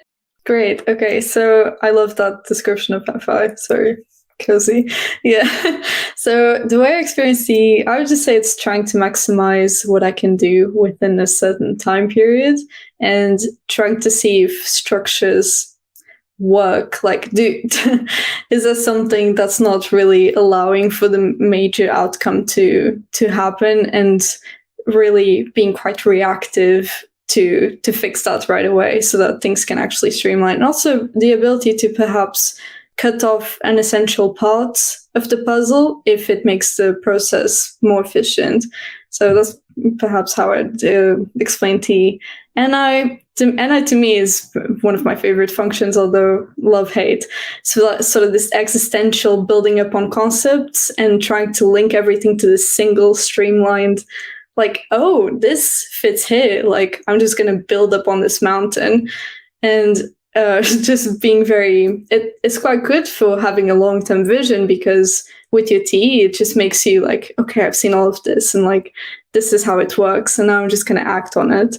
Great. Okay, so I love that description of FI. Sorry, cozy. Yeah. So the way I experience I would just say it's trying to maximize what I can do within a certain time period and trying to see if structures work. Like, is there something that's not really allowing for the major outcome to happen, and really being quite reactive to fix that right away so that things can actually streamline. And also the ability to perhaps cut off unessential parts of the puzzle if it makes the process more efficient. So that's perhaps how I'd explain T. NI to me is one of my favorite functions, although love-hate. So that's sort of this existential building up on concepts and trying to link everything to this single streamlined, like, oh, this fits here. Like, I'm just going to build up on this mountain. And just being it's quite good for having a long-term vision, because with your T, it just makes you like, okay, I've seen all of this, and like, this is how it works, and now I'm just going to act on it.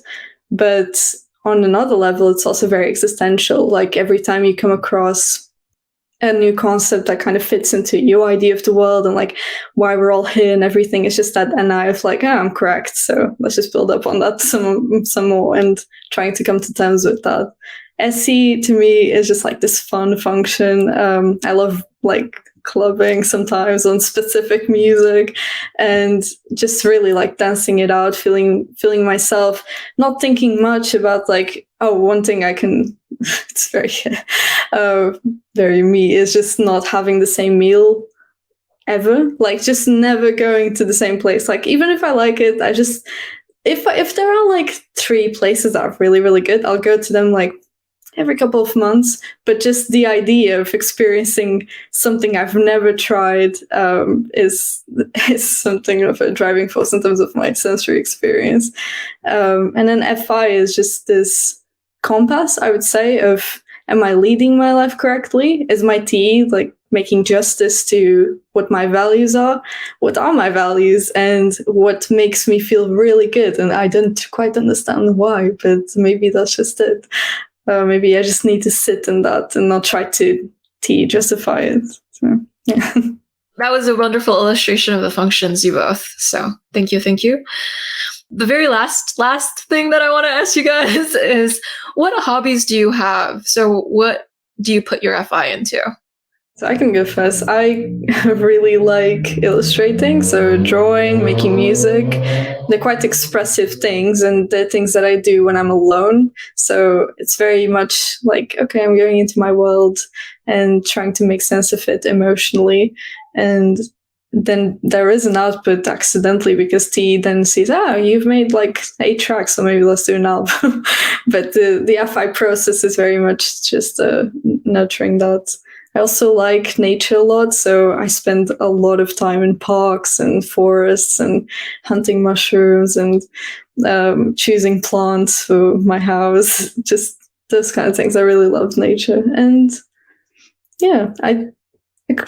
But on another level, it's also very existential. Like, every time you come across a new concept that kind of fits into your idea of the world and like why we're all here and everything, it's just that NI of like, I'm correct, so let's just build up on that some more, and trying to come to terms with that. SE to me is just like this fun function. I love like clubbing sometimes on specific music and just really like dancing it out, feeling myself, not thinking much about like, oh, one thing I can it's very me is just not having the same meal ever, like just never going to the same place. Like, even if I like it, I just, if there are like 3 places that are really, really good, I'll go to them like every couple of months. But just the idea of experiencing something I've never tried is something of a driving force in terms of my sensory experience. And then FI is just this compass, I would say, of, am I leading my life correctly? Is my T like making justice to what my values are? What are my values, and what makes me feel really good? And I don't quite understand why, but maybe that's just it. Maybe I just need to sit in that and not try to justify it. So, yeah. That was a wonderful illustration of the functions, you both. So thank you. The very last thing that I want to ask you guys is, what hobbies do you have? So what do you put your FI into? So I can go first. I really like illustrating, so drawing, making music. They're quite expressive things, and they're things that I do when I'm alone. So it's very much like, okay, I'm going into my world and trying to make sense of it emotionally. And then there is an output accidentally, because T then sees, you've made like 8 tracks, so maybe let's do an album. But the FI process is very much just nurturing that. I also like nature a lot, so I spend a lot of time in parks and forests and hunting mushrooms and choosing plants for my house, just those kind of things. I really love nature. And yeah, I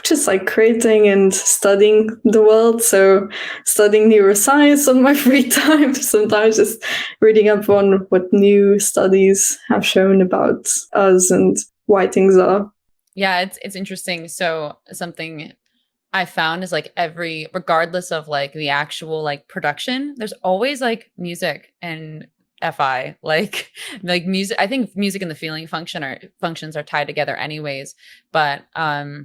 just like creating and studying the world. So studying neuroscience on my free time, sometimes just reading up on what new studies have shown about us and why things are. Yeah, it's interesting. So something I found is like regardless of like the actual like production, there's always like music and FI, like music. I think music and the feeling functions are tied together anyways. But I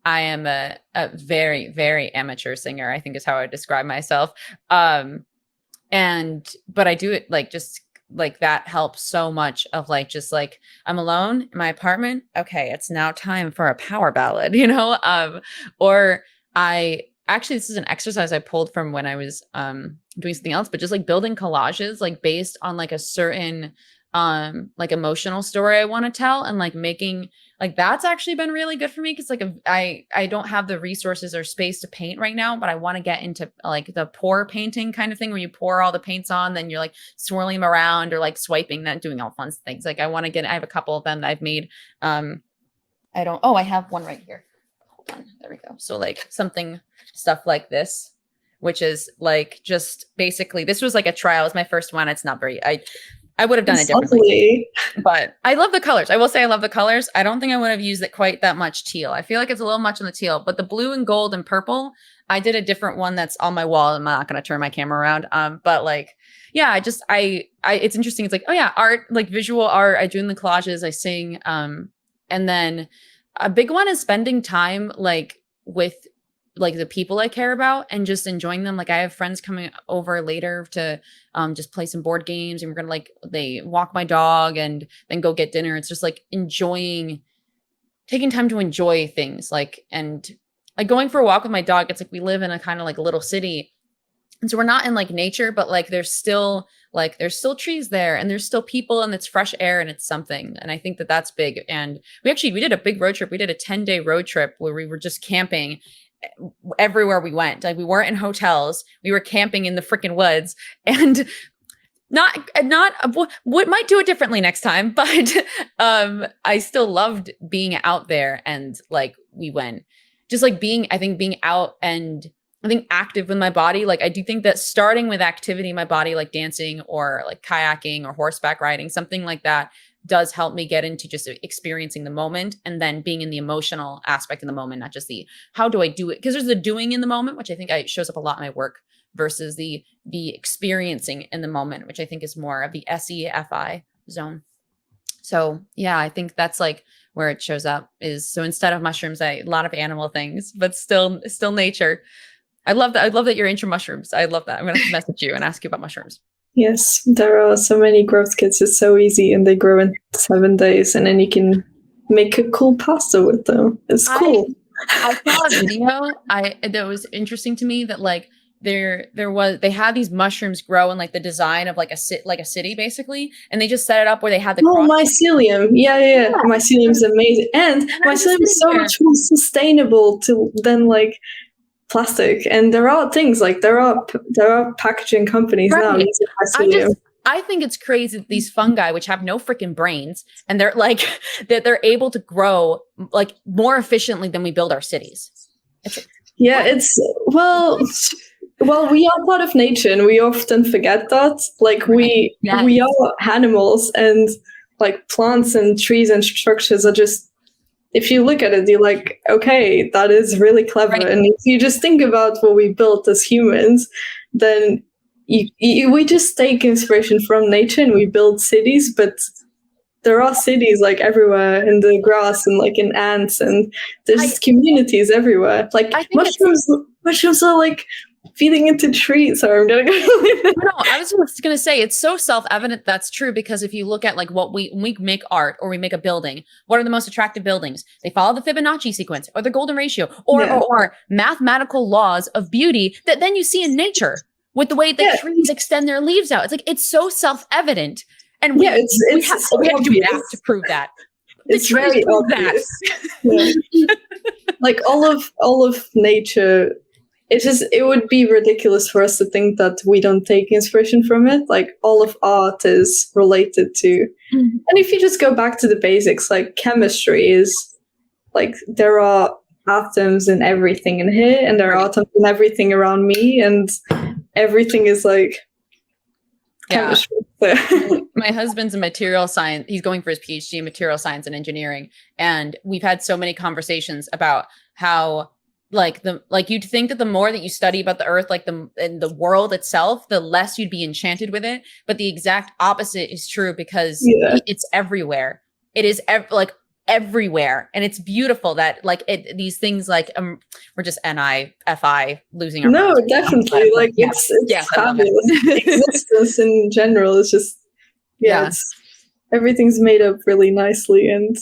am a very, very amateur singer, I think is how I describe myself. But I do it like just like that helps so much of like, just like I'm alone in my apartment. Okay, it's now time for a power ballad, or this is an exercise I pulled from when I was doing something else, but just like building collages, like based on like a certain like emotional story I want to tell, and like making like, that's actually been really good for me. Cause like I don't have the resources or space to paint right now, but I want to get into like the pour painting kind of thing, where you pour all the paints on, then you're like swirling them around or like swiping that, doing all fun things. Like I have a couple of them that I've made. I have one right here. Hold on. There we go. So like stuff like this, which is like just basically, this was like a trial. It was my first one. It's not very, I would have done it differently, but I love the colors. I will say I love the colors. I don't think I would have used it quite that much teal. I feel like it's a little much on the teal, but the blue and gold and purple, I did a different one that's on my wall. I'm not going to turn my camera around. But like, yeah, it's interesting. It's like, oh yeah, art, like visual art. I do in the collages, I sing. And then a big one is spending time like with like the people I care about and just enjoying them. Like I have friends coming over later to just play some board games, and we're gonna like, they walk my dog and then go get dinner. It's just like taking time to enjoy things, like, and like going for a walk with my dog. It's like we live in a kind of like a little city, and so we're not in like nature, but like there's still trees there, and there's still people, and it's fresh air, and it's something. And I think that that's big. And we did a big road trip. We did a 10-day road trip where we were just camping everywhere we went. Like we weren't in hotels, we were camping in the freaking woods, and what might do it differently next time, but I still loved being out there. And like we went just like being out, and I think active with my body. Like I do think that starting with activity in my body, like dancing or like kayaking or horseback riding, something like that, does help me get into just experiencing the moment, and then being in the emotional aspect in the moment, not just the how do I do it, because there's the doing in the moment, which I think shows up a lot in my work, versus the experiencing in the moment, which I think is more of the SEFI zone. So yeah, I think that's like where it shows up, is so instead of mushrooms, a lot of animal things, but still nature. I love that you're into mushrooms. I love that. I'm going to message you and ask you about mushrooms. Yes, there are so many growth kits. It's so easy, and they grow in 7 days, and then you can make a cool pasta with them. It's cool. I saw a video that was interesting to me, that like they had these mushrooms grow in like the design of like a city basically, and they just set it up where they had the mycelium. Yeah. Mycelium's amazing, and mycelium is so much more sustainable than like plastic. And there are things like there are packaging companies now using mycelium. I think it's crazy that these fungi, which have no freaking brains, and they're like that they're able to grow like more efficiently than we build our cities. We are part of nature, and we often forget that. Like we are animals, and like plants and trees and structures are just, if you look at it, you're like, okay, that is really clever. Right. And if you just think about what we built as humans, then we just take inspiration from nature and we build cities. But there are cities like everywhere in the grass and like in ants, and there's communities everywhere. Like mushrooms are like feeding into trees. Sorry, I'm gonna go. No, I was just gonna say, it's so self-evident that's true, because if you look at like when we make art or we make a building, what are the most attractive buildings? They follow the Fibonacci sequence or the golden ratio or mathematical laws of beauty that then you see in nature with the way the trees extend their leaves out. It's like, it's so self-evident. And we have to do math to prove that. It's very obvious. Like all of nature. It would be ridiculous for us to think that we don't take inspiration from it. Like all of art is related to, and if you just go back to the basics, like chemistry is like, there are atoms in everything in here, and there are atoms in everything around me, and everything is like chemistry. My husband's in material science. He's going for his PhD in material science and engineering. And we've had so many conversations about how you'd think that the more that you study about the earth, and the world itself, the less you'd be enchanted with it. But the exact opposite is true, because it's everywhere. It is everywhere. And it's beautiful that these things we're just NIFI losing our minds. No, definitely. Like it's fabulous. Existence in general is just, everything's made up really nicely, and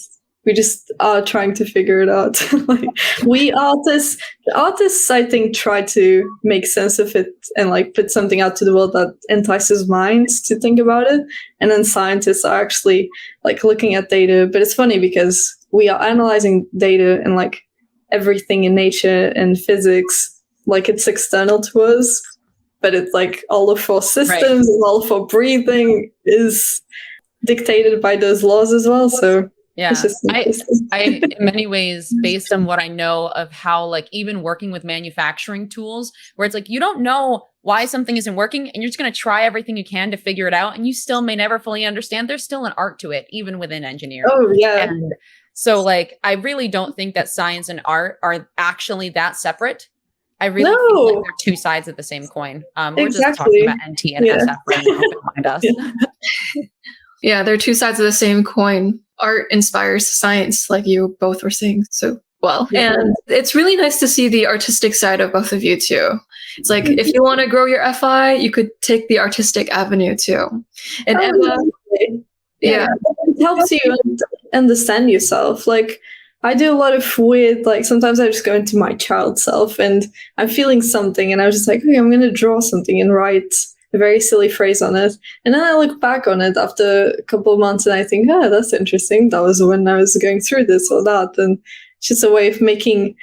we just are trying to figure it out. Like we artists, I think, try to make sense of it and like put something out to the world that entices minds to think about it. And then scientists are actually like looking at data. But it's funny because we are analyzing data and like everything in nature and physics, like it's external to us, but it's like all of our systems and all of our breathing is dictated by those laws as well. So Yeah. It's just I, in many ways, based on what I know of how, like, even working with manufacturing tools, where it's like, you don't know why something isn't working and you're just going to try everything you can to figure it out. And you still may never fully understand. There's still an art to it, even within engineering. Oh, yeah. And so, like, I really don't think that science and art are actually that separate. I really feel like they're two sides of the same coin. We're just talking about NT and SF right now. Don't mind us. Yeah, they're two sides of the same coin. Art inspires science, like you both were saying so well. Yeah. And it's really nice to see the artistic side of both of you too. It's like, if you want to grow your FI, you could take the artistic avenue too. And Eva, yeah, it helps you understand yourself. Like, I do a lot of weird, like, sometimes I just go into my child self and I'm feeling something and I was just like, okay, I'm going to draw something and write a very silly phrase on it. And then I look back on it after a couple of months and I think, oh, that's interesting. That was when I was going through this or that. And it's just a way of making,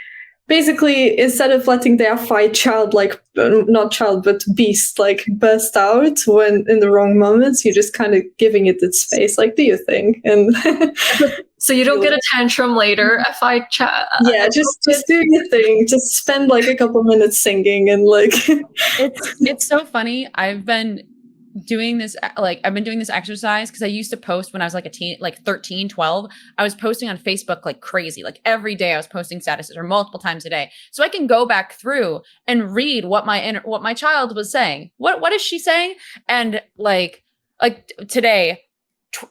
basically, instead of letting their fight child, like, not child, but beast, like, burst out when in the wrong moments, you're just kind of giving it its space, like, do your thing. And so you don't get a tantrum later. FI chat. Yeah, just do your thing. Just spend like a couple minutes singing and like. It's so funny. I've been doing this exercise because I used to post when I was like a teen, like 13, 12. I was posting on Facebook like crazy. Like every day I was posting statuses or multiple times a day. So I can go back through and read what my child was saying. What is she saying? And like today,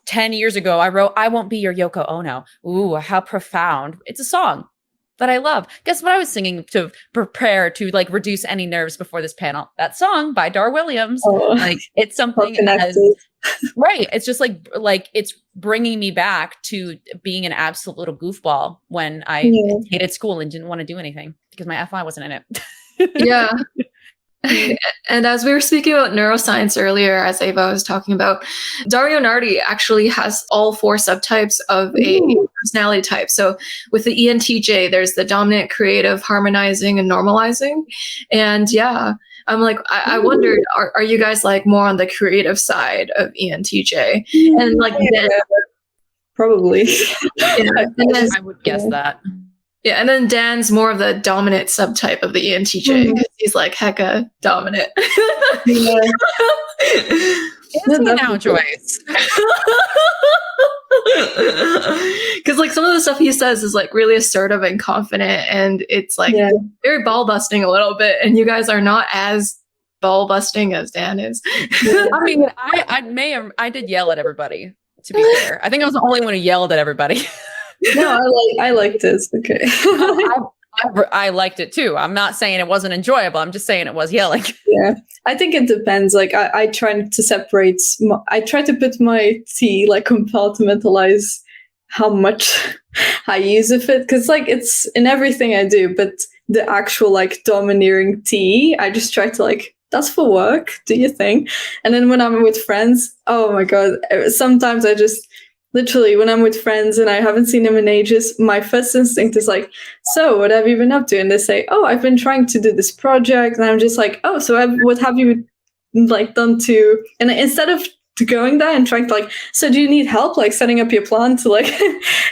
10 years ago, I wrote, "I won't be your Yoko Ono." Ooh, how profound. It's a song that I love. Guess what I was singing to prepare to like reduce any nerves before this panel? That song by Dar Williams. Like, it's something right. It's just like it's bringing me back to being an absolute little goofball when I hated school and didn't want to do anything because my FI wasn't in it. Yeah. And as we were speaking about neuroscience earlier, as Eva was talking about, Dario Nardi actually has all 4 subtypes of a personality type. So with the ENTJ, there's the dominant, creative, harmonizing, and normalizing. And yeah, I'm like, I wondered, are you guys like more on the creative side of ENTJ? And like, probably. And then, I would guess that. Yeah, and then Dan's more of the dominant subtype of the ENTJ because he's like hecka dominant. Now, Joyce. Because like some of the stuff he says is like really assertive and confident, and it's like very ball busting a little bit. And you guys are not as ball busting as Dan is. I mean, I did yell at everybody. To be fair, I think I was the only one who yelled at everybody. No, I liked it. Okay. I liked it too. I'm not saying it wasn't enjoyable. I'm just saying it was yelling. Yeah, I think it depends. Like I try to separate. I try to put my T, like compartmentalize how much I use of it, because like it's in everything I do. But the actual like domineering T, I just try to like, that's for work. Do your thing. And then when I'm with friends, oh my god, sometimes I just. Literally, when I'm with friends and I haven't seen them in ages, my first instinct is like, so what have you been up to? And they say, oh, I've been trying to do this project. And I'm just like, oh, so what have you like done to, and instead of going there and trying to like, so do you need help like setting up your plan to like,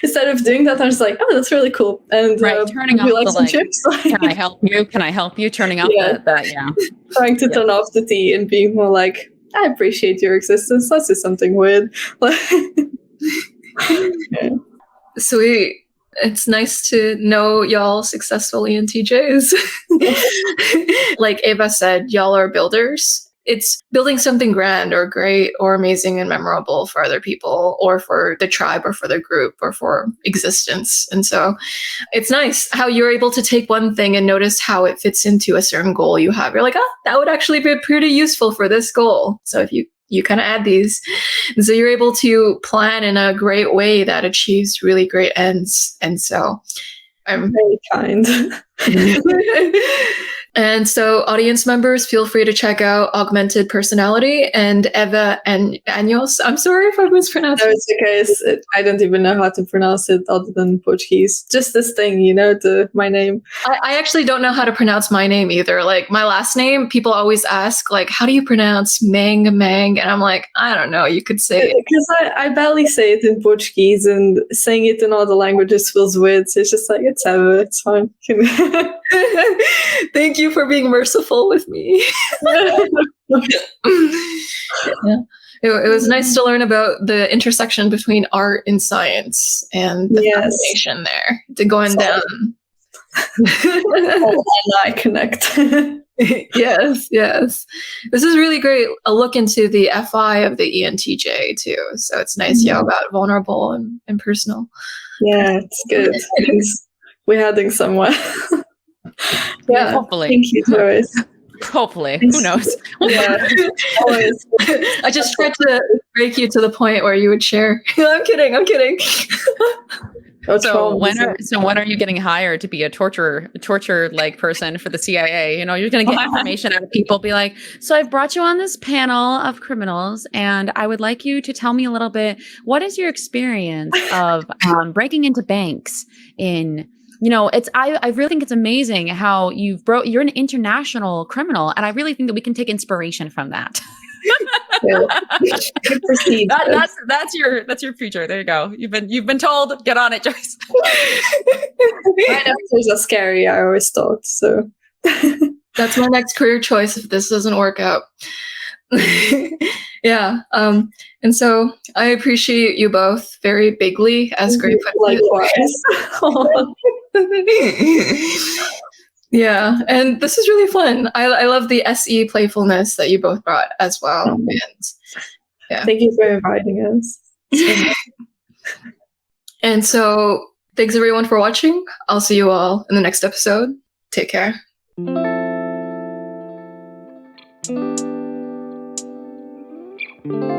instead of doing that, I'm just like, oh, that's really cool. And turning off the chips. Can I help you? Can I help you? Turning off trying to turn off the T and being more like, I appreciate your existence. Let's do something weird. Sweet. It's nice to know y'all successful ENTJs. Like Eva said, y'all are builders. It's building something grand or great or amazing and memorable for other people or for the tribe or for the group or for existence. And so it's nice how you're able to take one thing and notice how it fits into a certain goal you have. You're like, that would actually be pretty useful for this goal. So if you kind of add these. And so you're able to plan in a great way that achieves really great ends. And so I'm very kind. And so audience members, feel free to check out Augmented Personality and Eva Anjos. I'm sorry if I mispronounced No, it. it's okay. I don't even know how to pronounce it other than Portuguese. Just this thing, my name. I actually don't know how to pronounce my name either. Like my last name, people always ask, like, how do you pronounce Mang? And I'm like, I don't know. You could say it. Because I barely say it in Portuguese, and saying it in other languages feels weird. So it's just like, it's Eva, it's fine. Thank you for being merciful with me. Yeah. It was nice to learn about the intersection between art and science and the fascination there to going down. And I connect. Yes. This is really great. A look into the FI of the ENTJ too. So it's nice, about vulnerable and personal. Yeah, it's good. We're heading somewhere. Yeah, hopefully. Thank you, Joyce. Hopefully. Who knows? Yeah. Always. I just tried to break you to the point where you would share. I'm kidding. So when are you getting hired to be a torture like person for the CIA? You're going to get information out of people. Be like, so I've brought you on this panel of criminals, and I would like you to tell me a little bit. What is your experience of breaking into banks in? I really think it's amazing how you're an international criminal, and I really think that we can take inspiration from that. That's your future. There you go. You've been told. Get on it, Joyce. My answers are scary. I always thought so. That's my next career choice if this doesn't work out. Yeah. And so I appreciate you both very bigly, as Gray put Likewise. Yeah, and this is really fun. I love the SE playfulness that you both brought as well. And yeah. Thank you for inviting us. And so thanks everyone for watching. I'll see you all in the next episode. Take care. Thank you.